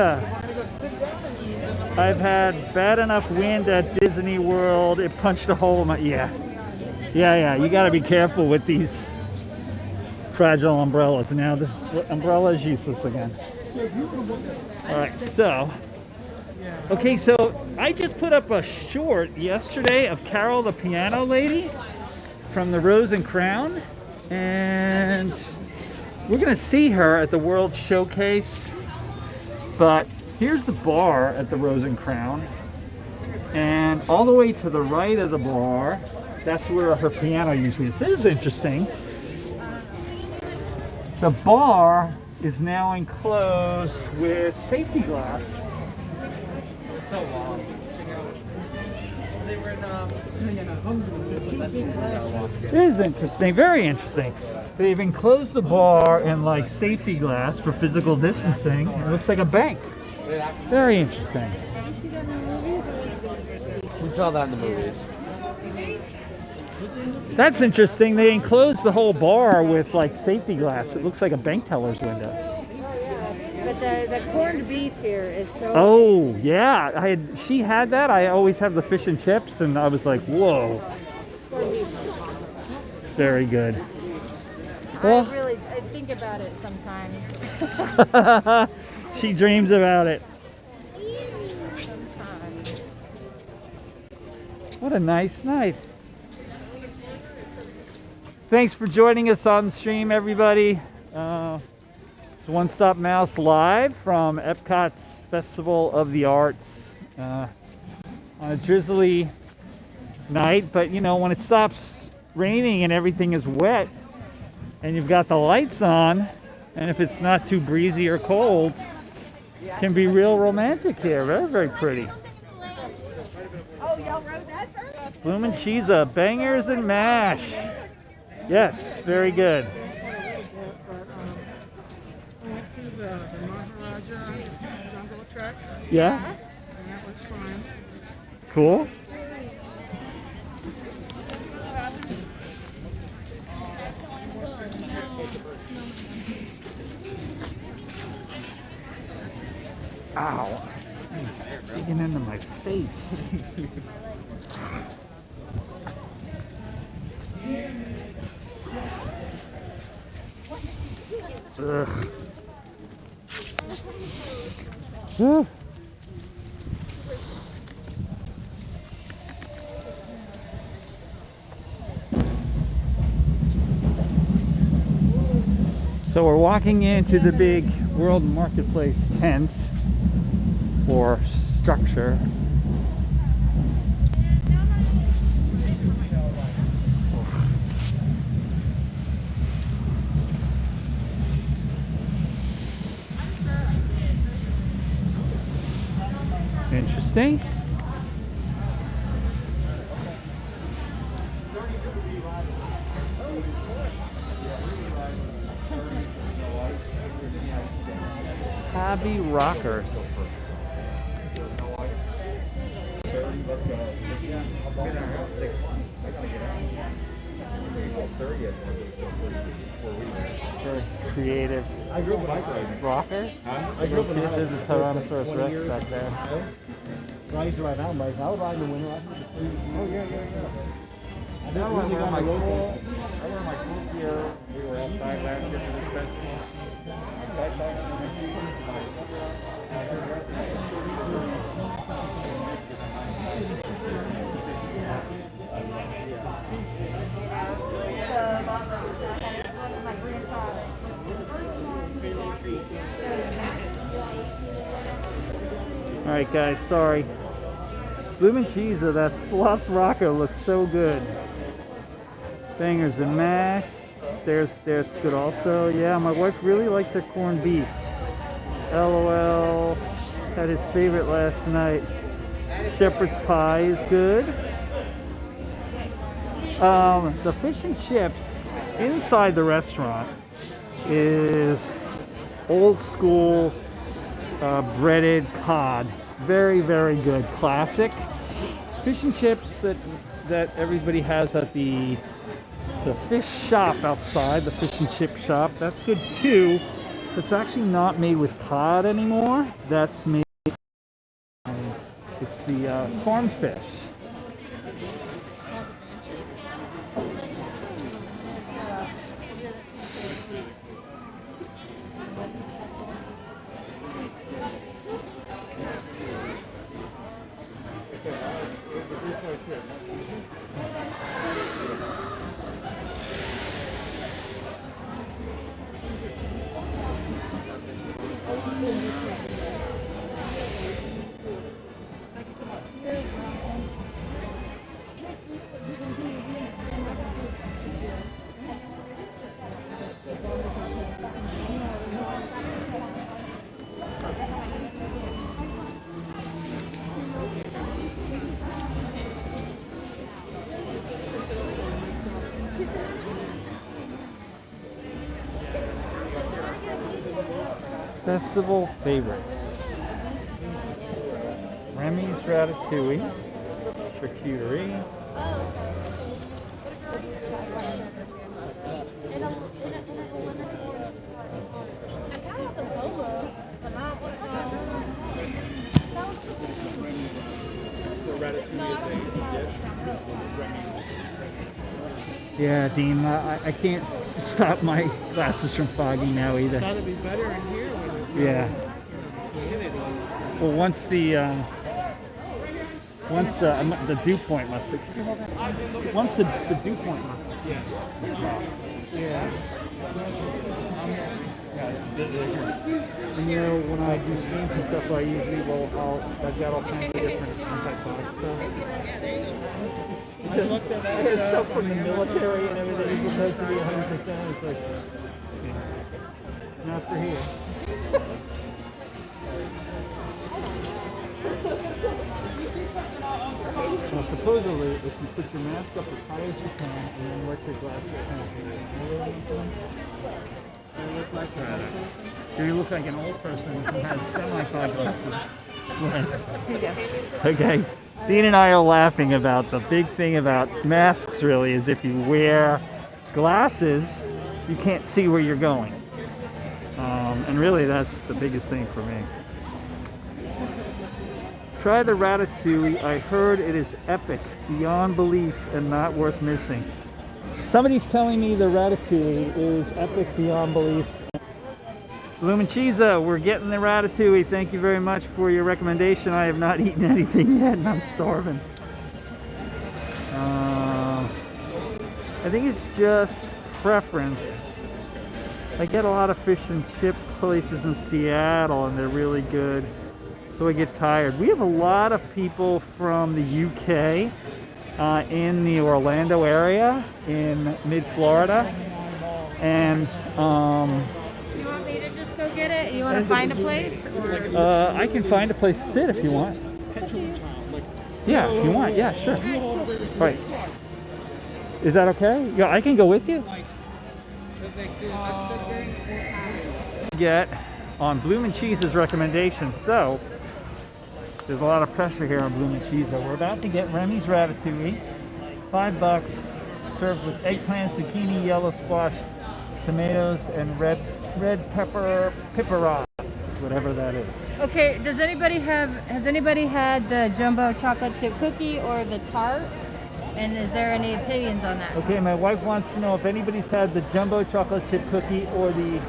I've had bad enough wind at Disney World. It punched a hole in my... Yeah. You got to be careful with these fragile umbrellas. Now the umbrella is useless again. All right, so... Okay, so I just put up a short yesterday of Carol the Piano Lady from the Rose and Crown, and we're gonna see her at the World Showcase. But here's the bar at the Rose and Crown, and all the way to the right of the bar, that's where her piano usually is. This is interesting. The bar is now enclosed with safety glass. So long. They were It is interesting, very interesting. They've enclosed the bar in like safety glass for physical distancing. It looks like a bank. Very interesting. We saw that in the movies. That's interesting. They enclosed the whole bar with like safety glass. It looks like a bank teller's window. But the corned beef here is so... Oh, yeah. She had that. I always have the fish and chips, and I was like, whoa. Very good. Well, I think about it sometimes. She dreams about it. What a nice night. Thanks for joining us on the stream, everybody. It's One Stop Mouse live from Epcot's Festival of the Arts on a drizzly night. But you know, when it stops raining and everything is wet and you've got the lights on, and if it's not too breezy or cold, it can be real romantic here. Very, very pretty. Oh, y'all wrote that first? Bloomin' Cheese, bangers and mash. Yes, very good. The Maharaja Jungle Trek. Yeah? And that was fun. Cool. Ow. This thing's digging into my face. Ugh. Whew. So we're walking into the big World Marketplace tent or structure. Interesting. Hobby rockers. Very creative. I grew up with bike riding. Rockers? Huh? I grew up with There's a Tyrannosaurus Rex back there. Well, I used to ride mountain bikes. I would ride in the winter. Oh, yeah. I never really got my road bike. I remember my cool gear. We were outside last year for this festival. Alright guys, sorry. Bloomin' cheese of that sloth rocker looks so good. Bangers and mash. That's good also. Yeah, my wife really likes their corned beef. LOL. Had his favorite last night. Shepherd's pie is good. The fish and chips inside the restaurant is old school breaded cod. Very, very good. Classic. Fish and chips that everybody has at the fish shop outside, the fish and chip shop. That's good too. It's actually not made with cod anymore. That's made, it's the farm fish. Festival favorites. Remy's Ratatouille, charcuterie. Yeah, Dean, I can't stop my glasses from fogging now either. Thought it'd be better in here when it, Yeah. Well, once the dew point must have, once the dew point must have, yeah. And you know, when I do streams and stuff, I usually I've got all kinds of different anti-fog stuff. I looked at that It's stuff from the military and everything is supposed to be 100%. It's like, not for here. Well, supposedly, if you put your mask up as high as you can and then let your glasses you look like that. So you look like an old person who has semi-fog glasses. Okay. Dean and I are laughing about the big thing about masks really is if you wear glasses, you can't see where you're going. And really that's the biggest thing for me. try the ratatouille. I heard it is epic, beyond belief, and not worth missing. Somebody's telling me the ratatouille is epic beyond belief. Lumenchiza, we're getting the ratatouille. Thank you very much for your recommendation. I have not eaten anything yet and I'm starving. I think it's just preference. I get a lot of fish and chip places in Seattle and they're really good, so I get tired. We have a lot of people from the UK in the Orlando area in mid-Florida, and You want me to just go get it? You want to find a place? Or? I can find a place to sit if you want. Yeah, if you want. Yeah, sure. Right. Is that okay? Yeah, I can go with you. Get on Blumencheese's recommendation. So there's a lot of pressure here on Blumencheese. We're about to get Remy's ratatouille. $5, served with eggplant, zucchini, yellow squash, tomatoes, and red pepper pipera, whatever that is. Okay, has anybody had the jumbo chocolate chip cookie or the tart? And is there any opinions on that? Okay, my wife wants to know if anybody's had the jumbo chocolate chip cookie or the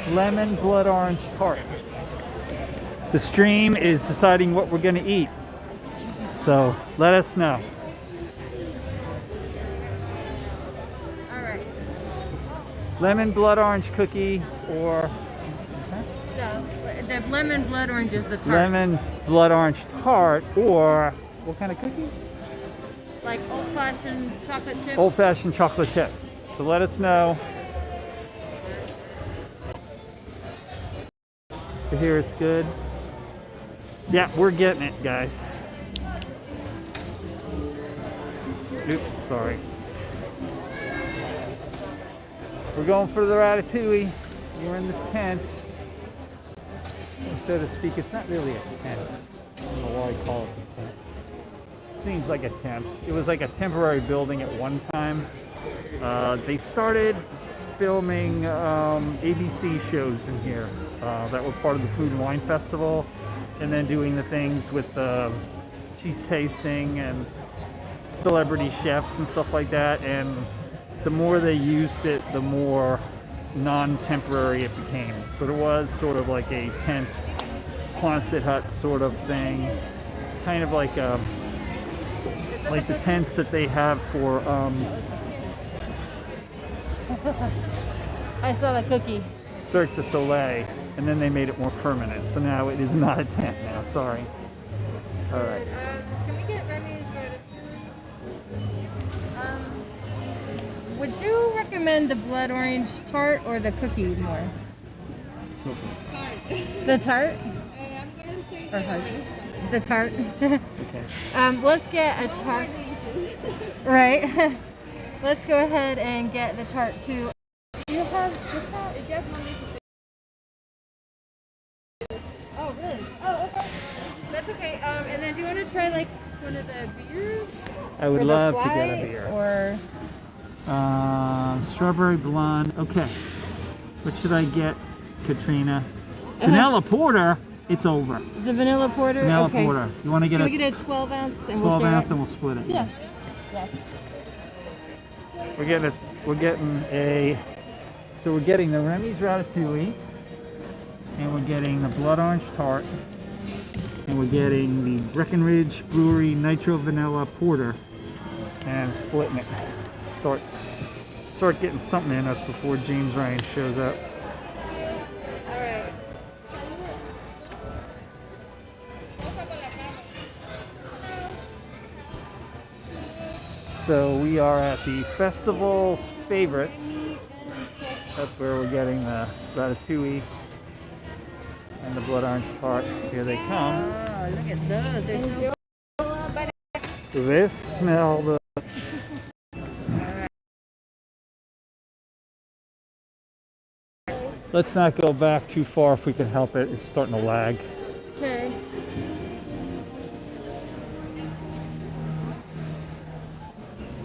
lemon blood orange tart. The stream is deciding what we're going to eat, so let us know. All right. Lemon blood orange cookie or... So, the lemon blood orange is the tart. Lemon blood orange tart, or what kind of cookie? Like old-fashioned chocolate chip. Old-fashioned chocolate chip. So let us know. So here it's good. Yeah, we're getting it, guys. Oops, sorry. We're going for the ratatouille. You're in the tent. So to speak, it's not really a tent. I don't know why I call it a tent. Seems like a tent. It was like a temporary building at one time. They started filming ABC shows in here that were part of the Food and Wine Festival, and then doing the things with the cheese tasting and celebrity chefs and stuff like that. And the more they used it, the more non-temporary it became. So there was sort of like a tent, Quonset hut sort of thing, kind of like the tents that they have for I saw the cookie. Cirque du Soleil, and then they made it more permanent. So now it is not a tent now, sorry. All right. Can we get Remy's ratatouille? Would you recommend the blood orange tart or the cookie more? The tart? Or hard? The tart? Okay. Let's get a tart. Right. Let's go ahead and get the tart too. Do you have discount? It gets Monday to Oh, really? Oh, okay. That's okay. And then do you want to try like one of the beers? I would love to get a beer. Or strawberry blonde. Okay. What should I get, Katrina? Vanilla porter. It's over. Is it vanilla porter? Vanilla okay. porter. You want to get Can we get a 12 ounce and 12 we'll share ounce it? and we'll split it. Yeah. Yeah. We're getting the Remy's ratatouille, and we're getting the blood orange tart, and we're getting the Breckenridge Brewery Nitro Vanilla Porter, and splitting it. Start getting something in us before James Ryan shows up. All right. So we are at the festival's favorites. That's where we're getting the ratatouille and the blood orange tart. Here they come. Oh, look at those. They're so This smell the Let's not go back too far if we can help it. It's starting to lag. Okay.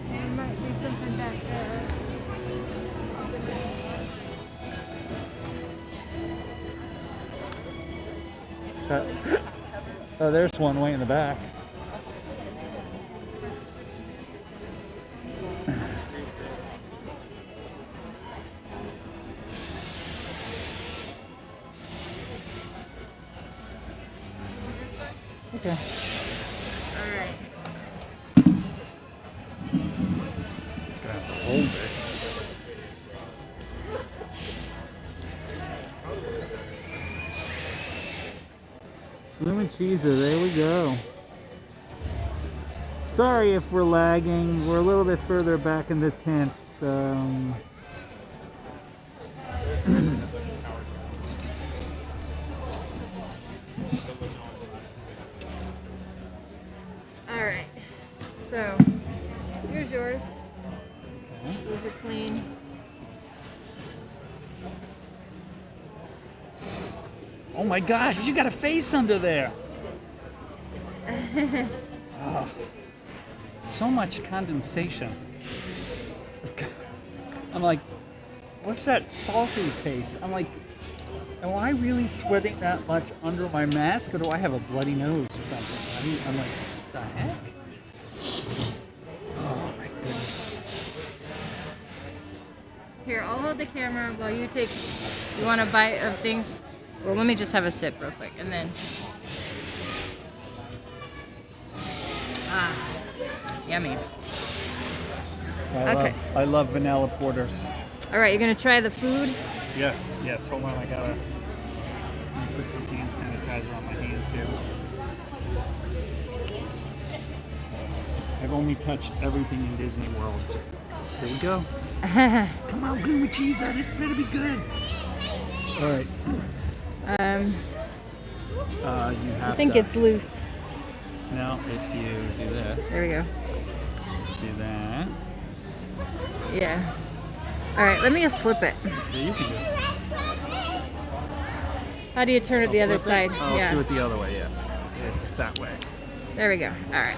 There might be something back there. Oh, there's one way in the back. Okay. All right. Gonna have to hold it. Lemon cheese, there we go. Sorry if we're lagging. We're a little bit further back in the tent. All right. So here's yours. These are clean. Oh my gosh, you got a face under there. Oh, so much condensation. I'm like, what's that salty taste? I'm like, am I really sweating that much under my mask, or do I have a bloody nose or something? I'm like, what the heck? Oh my goodness. Here, I'll hold the camera while you take. You want a bite of things? Well, let me just have a sip real quick, and then. Ah, yummy. Okay. I love vanilla porters. All right, you're gonna try the food. Yes, yes. Hold on, I gotta put some hand sanitizer on my hands here. I've only touched everything in Disney World. Here we go. Come on, gloomy cheese. This better be good. All right. You have I think it's loose. Now, if you do this. There we go. Do that. Yeah. All right, let me flip it. Yeah, you can do it. How do you turn it the other side? I'll do it the other way, yeah. It's that way. There we go. All right.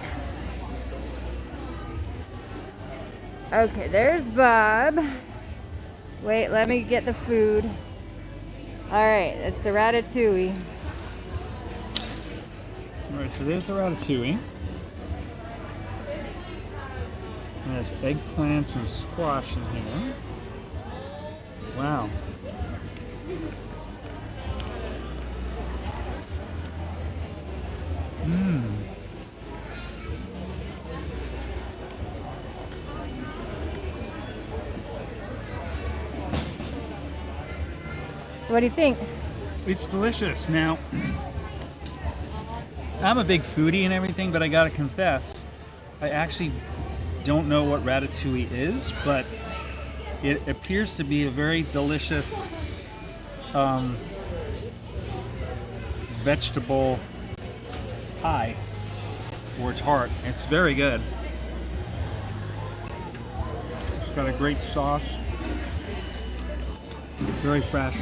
Okay, there's Bob. Wait, let me get the food. All right, it's the ratatouille. All right, so there's the ratatouille. And there's eggplants and squash in here. Wow. Mmm. So what do you think? It's delicious. Now, I'm a big foodie and everything, but I gotta confess, I actually don't know what ratatouille is, but it appears to be a very delicious vegetable pie or tart. It's very good. It's got a great sauce. It's very fresh.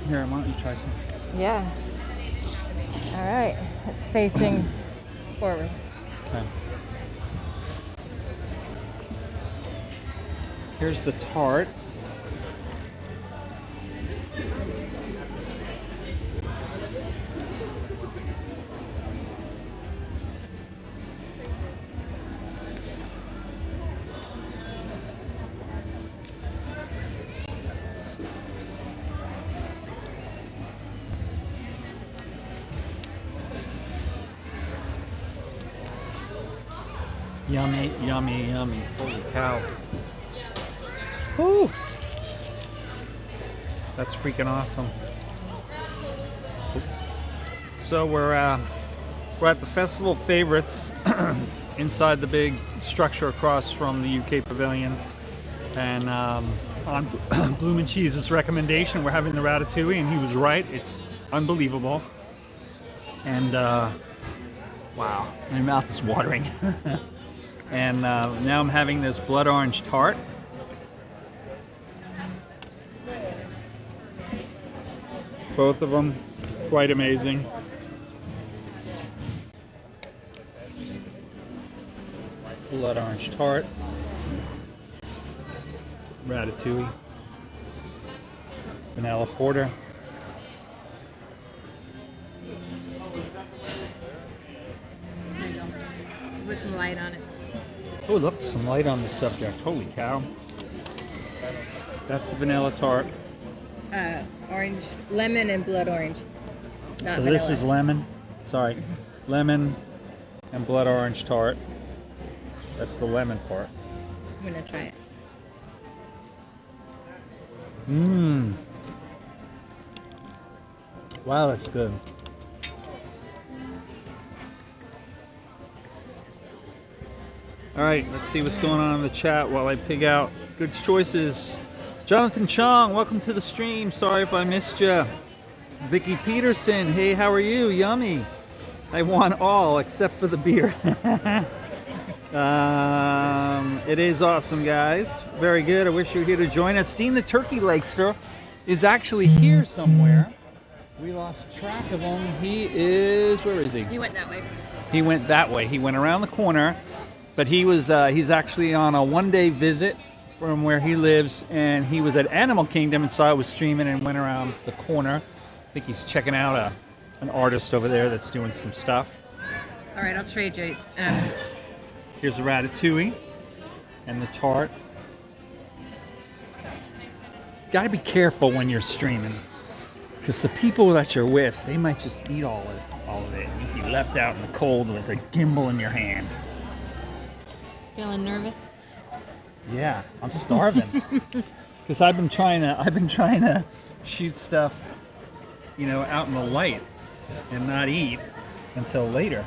Here, why don't you try some? Yeah. All right, it's facing forward. Okay. Here's the tart. Yummy, yummy, yummy. Holy cow. Woo! That's freaking awesome. So we're at the Festival of Favorites inside the big structure across from the UK Pavilion. And on Bloom & Cheese's recommendation, we're having the ratatouille, and he was right. It's unbelievable. And wow, my mouth is watering. And now I'm having this blood orange tart. Both of them quite amazing. Blood orange tart. Ratatouille. Vanilla porter. some light on it. Oh, look, some light on the subject. Holy cow. That's the vanilla tart. Orange, lemon and blood orange. Not So vanilla. this is lemon. Sorry. Lemon and blood orange tart. That's the lemon part. I'm gonna try it. Mmm. Wow, that's good. All right, let's see what's going on in the chat while I pig out good choices. Jonathan Chong, welcome to the stream. Sorry if I missed you. Vicky Peterson, hey, how are you? Yummy. I want all except for the beer. It is awesome, guys. Very good. I wish you were here to join us. Dean the Turkey Lakester is actually here somewhere. We lost track of him. He is, where is he? He went that way. He went that way. He went around the corner, but he was he's actually on a one-day visit from where he lives, and he was at Animal Kingdom and saw I was streaming and went around the corner. I think he's checking out an artist over there that's doing some stuff. All right, I'll trade you. Here's the ratatouille and the tart. Got to be careful when you're streaming, because the people that you're with, they might just eat all of it. You'd be left out in the cold with a gimbal in your hand. Feeling nervous? Yeah, I'm starving. Because I've been trying to shoot stuff, you know, out in the light and not eat until later.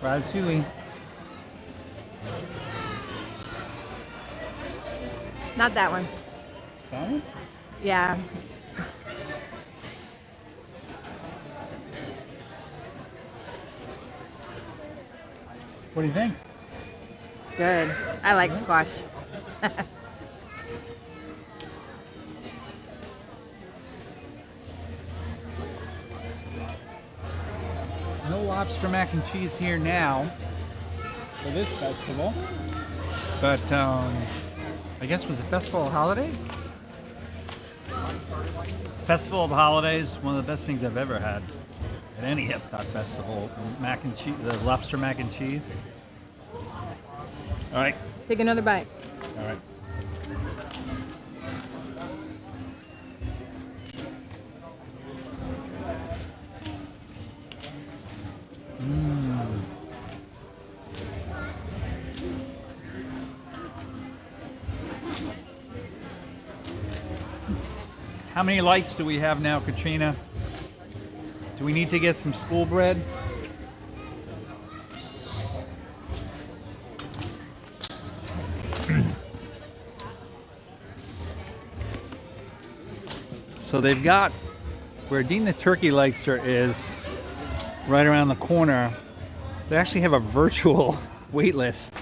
Ratatouille. Not that one. That one? Yeah. What do you think? It's good. I like squash. No lobster mac and cheese here now for this festival, but I guess it was a Festival of Holidays? Festival of Holidays, one of the best things I've ever had at any Epcot festival. Mac and cheese, the lobster mac and cheese. All right. Take another bite. All right. How many lights do we have now, Katrina? Do we need to get some school bread? So they've got where Dean the Turkey Lakester is, right around the corner. They actually have a virtual wait list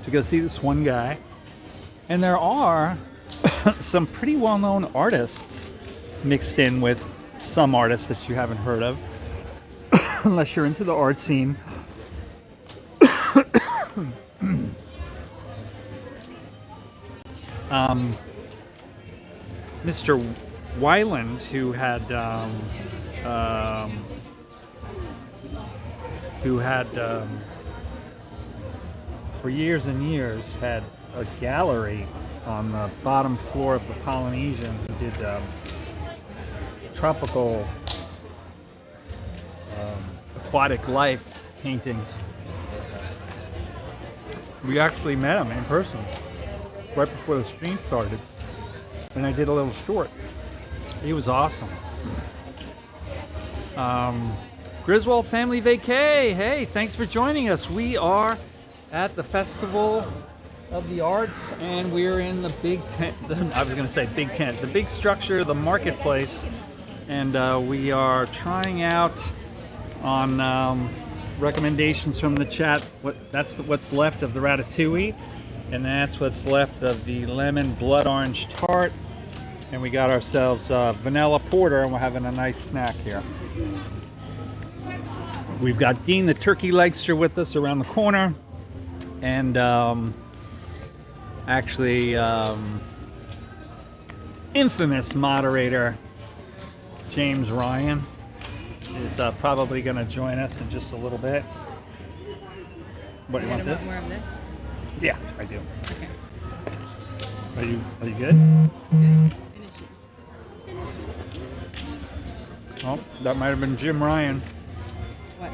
to go see this one guy. And there are some pretty well-known artists mixed in with some artists that you haven't heard of, unless you're into the art scene. Mr. Weiland, who had for years and years had a gallery on the bottom floor of the Polynesian, who did tropical aquatic life paintings. We actually met him in person right before the stream started, and I did a little short. He was awesome. Griswold Family Vacay, hey, thanks for joining us. We are at the Festival of the Arts, and we're in the big tent. I was going to say big tent, the big structure, the marketplace, and we are trying out on recommendations from the chat. That's what's left of the ratatouille, and that's what's left of the lemon blood orange tart, and we got ourselves vanilla porter, and we're having a nice snack here. We've got Dean the Turkey Lakester with us around the corner, and infamous moderator James Ryan is probably going to join us in just a little bit. What, you want this? More of this? Yeah, I do. Okay. Are you good? Oh, that might have been Jim Ryan. What?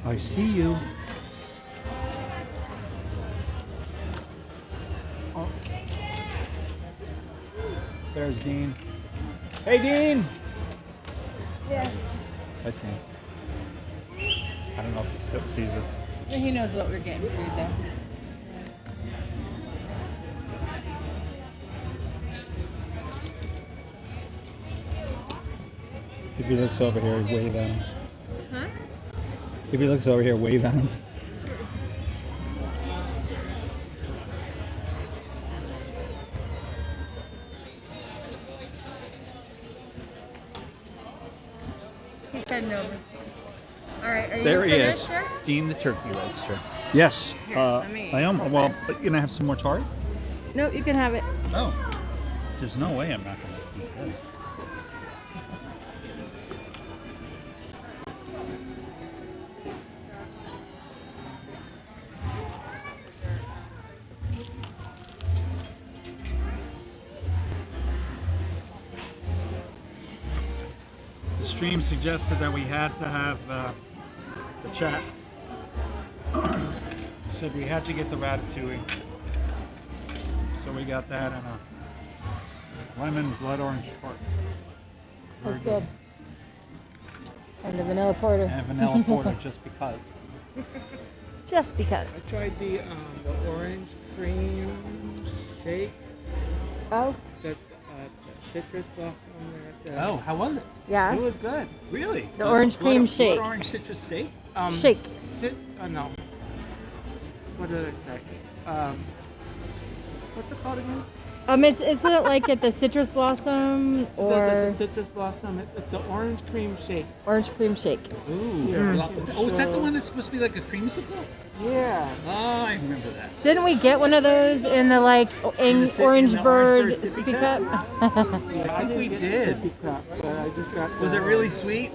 I see you. Oh. There's Dean. Hey, Dean! Yeah. I see him. I don't know if he still sees us. He knows what we're getting food though. If he looks over here, wave at him. Huh? If he looks over here, wave at him. He's heading over. All right, are you There he is. finished, sir? Dean the turkey roaster. Yes, I am. Well, you gonna have some more tart? No, you can have it. Oh, there's no way I'm not gonna eat this. The stream suggested that we had to have the chat. Said we had to get the ratatouille. So we got that and a lemon blood orange tart. Very That's good. And the vanilla porter. And vanilla porter, just because. Just because. I tried the orange cream shake. Oh. The citrus blossom. Oh, how was it? Yeah. It was good. Really? The orange cream shake. Blood orange citrus shake? Shake. No. What did I say? What's it called again? Is it like at the citrus blossom or the citrus blossom? It's the orange cream shake. orange cream shake? Ooh. Yeah. Oh, is that the one that's supposed to be like a creamsicle? Yeah. Oh, I remember that. Didn't we get one of those in the like orange bird sippy cup? Yeah, I think we did. Cup, but I just got Was it really sweet?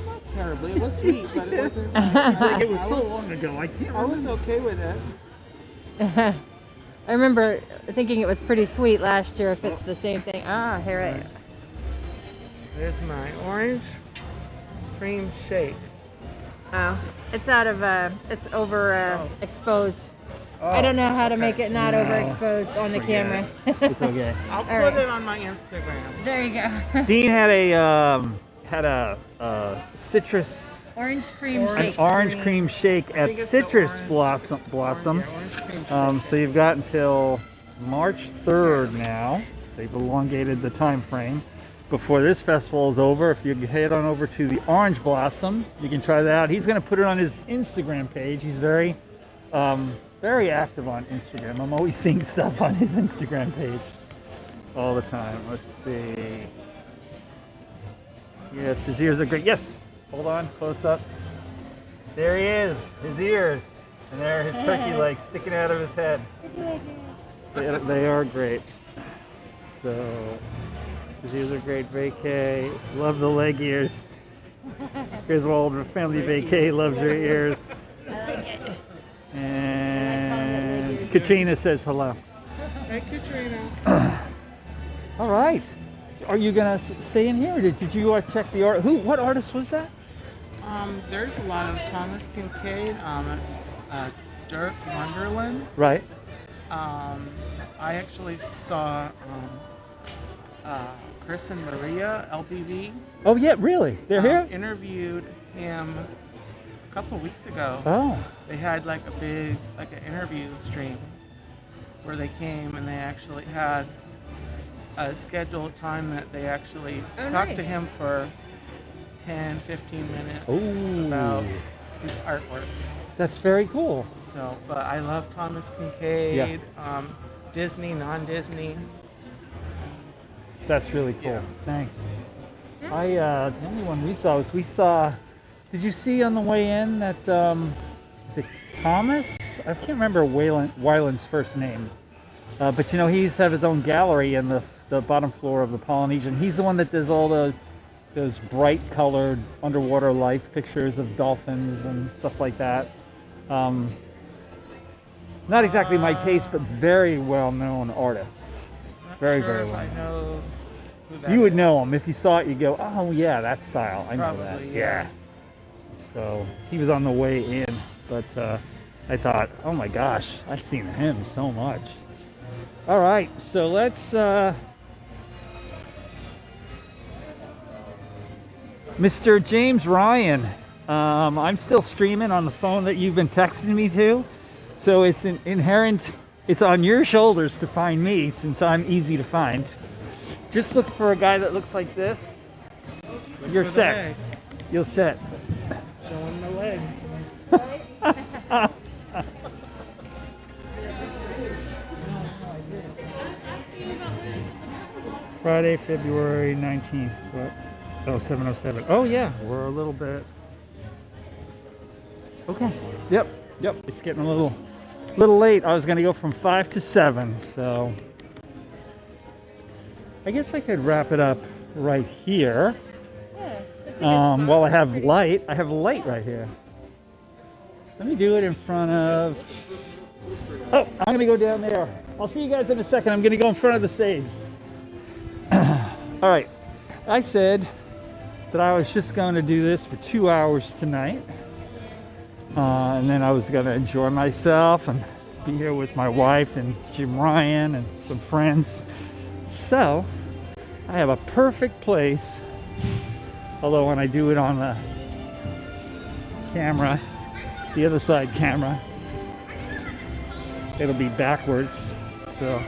Not terribly. It was sweet, but it wasn't. It's like it was so long ago. I can't. I was okay with it. I remember thinking it was pretty sweet last year. If it's the same thing. Ah, here it is. There's my orange cream shake. Oh, it's out of it's over exposed. I don't know how to make it not overexposed on the camera. It's okay. I'll put right. it on my Instagram. There you go. Dean had a citrus. Orange cream An shake. orange cream shake at Citrus Blossom. So you've got until March 3rd now. They've elongated the time frame before this festival is over. If you head on over to the Orange Blossom, you can try that out. He's going to put it on his Instagram page. He's very active on Instagram. I'm always seeing stuff on his Instagram page all the time. Let's see. Yes, his ears are great. Yes. Hold on, close up. There he is, his ears. And there his turkey legs sticking out of his head. They are great. So, his ears are great. Vacay, love the leg ears. Here's Walt, family vacay, loves your ears. I like it. And Katrina says hello. Hey, Katrina. All right. Are you gonna stay in here, or did you check the art? What artist was that? There's a lot of Thomas Kincaid. Dirk Wonderland. Right. I actually saw Chris and Maria LBV. Oh yeah, really? They're here? Interviewed him a couple weeks ago. Oh. They had like an interview stream where they came and they actually had a scheduled time that they actually talked to him for 10, 15 minutes about his artwork. That's very cool. So, but I love Thomas Kincaid, Disney, non-Disney. That's really cool. Yeah. Thanks. The only one we saw, did you see on the way in that, is it Thomas I can't remember Weiland's first name, but you know, he used to have his own gallery in the bottom floor of the Polynesian. He's the one that does all those bright colored underwater life pictures of dolphins and stuff like that. Not exactly my taste, but very well-known artist. Very well. I know who that You would is. know him if you saw it. You go, oh yeah, that style. I know that. Probably, Yeah. So he was on the way in, but I thought, oh my gosh, I've seen him so much. All right, so let's. Mr. James Ryan, I'm still streaming on the phone that you've been texting me to, so it's inherent. It's on your shoulders to find me since I'm easy to find. Just look for a guy that looks like this. You're set. You're set. Showing the legs. Friday, February 19th. What? Oh, 7:07. Oh yeah, we're a little bit. Okay. Yep. It's getting a little late. I was gonna go from 5 to 7, so I guess I could wrap it up right here. While I have light. I have light right here. Let me do it in front of. Oh, I'm gonna go down there. I'll see you guys in a second. I'm gonna go in front of the stage. All right. I said that I was just going to do this for 2 hours tonight. And then I was going to enjoy myself and be here with my wife and Jim Ryan and some friends. So I have a perfect place. Although when I do it on the camera, the other side camera, it'll be backwards. So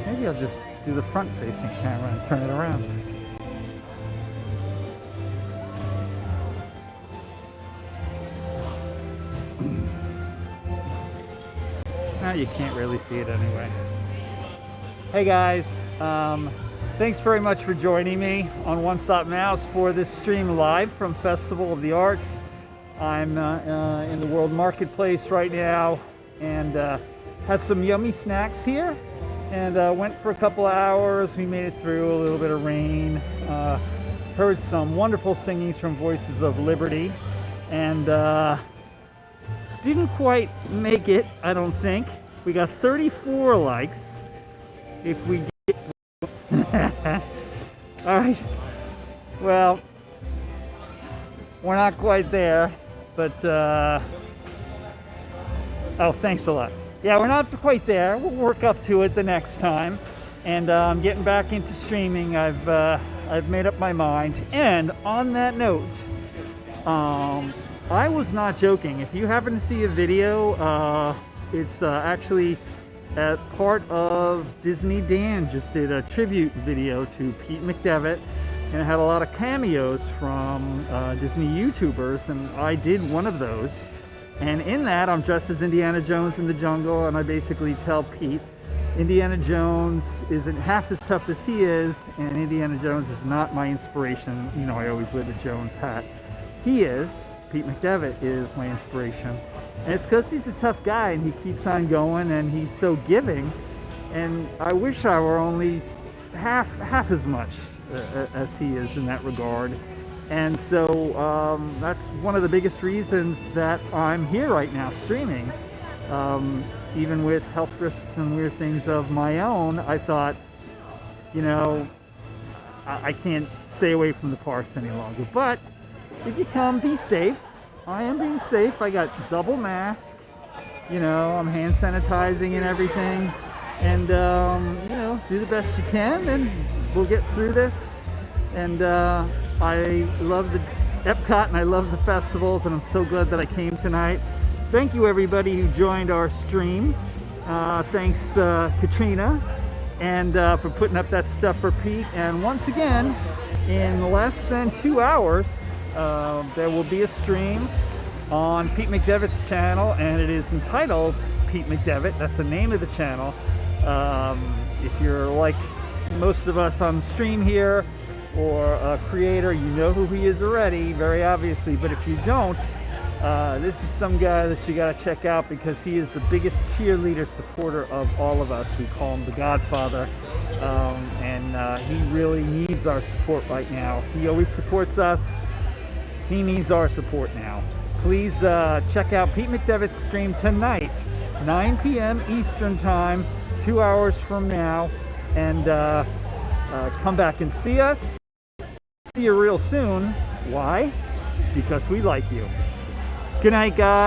maybe I'll just do the front facing camera and turn it around. Now you can't really see it anyway. Hey guys, thanks very much for joining me on One Stop Mouse for this stream live from Festival of the Arts. I'm in the World Marketplace right now and had some yummy snacks here and went for a couple hours. We made it through a little bit of rain, heard some wonderful singings from Voices of Liberty, and didn't quite make it, I don't think. We got 34 likes. If we get... All right. Well, we're not quite there, but oh, thanks a lot. Yeah, we're not quite there. We'll work up to it the next time. And I'm getting back into streaming. I've made up my mind. And on that note, I was not joking. If you happen to see a video, it's actually part of Disney. Dan just did a tribute video to Pete McDevitt, and it had a lot of cameos from Disney YouTubers, and I did one of those. And in that, I'm dressed as Indiana Jones in the jungle, and I basically tell Pete, Indiana Jones isn't half as tough as he is, and Indiana Jones is not my inspiration. You know, I always wear the Jones hat. He is. Pete McDevitt is my inspiration. And it's because he's a tough guy, and he keeps on going, and he's so giving. And I wish I were only half as much as he is in that regard. And so that's one of the biggest reasons that I'm here right now streaming. Even with health risks and weird things of my own, I thought, you know, I can't stay away from the parks any longer. But if you come, be safe. I am being safe. I got double mask. You know, I'm hand sanitizing and everything. And, you know, do the best you can, and we'll get through this. And I love the Epcot, and I love the festivals, and I'm so glad that I came tonight. Thank you, everybody who joined our stream. Thanks, Katrina, and for putting up that stuff for Pete. And once again, in less than 2 hours, there will be a stream on Pete McDevitt's channel, and it is entitled Pete McDevitt. That's the name of the channel. If you're like most of us on the stream here, or a creator, you know who he is already, very obviously. But if you don't, This is some guy that you got to check out because he is the biggest cheerleader supporter of all of us. We call him the Godfather, and he really needs our support right now. He always supports us. He needs our support now. Please check out Pete McDevitt's stream tonight, 9 p.m. Eastern Time, 2 hours from now, and come back and see us. See you real soon. Why? Because we like you. Good night, guys.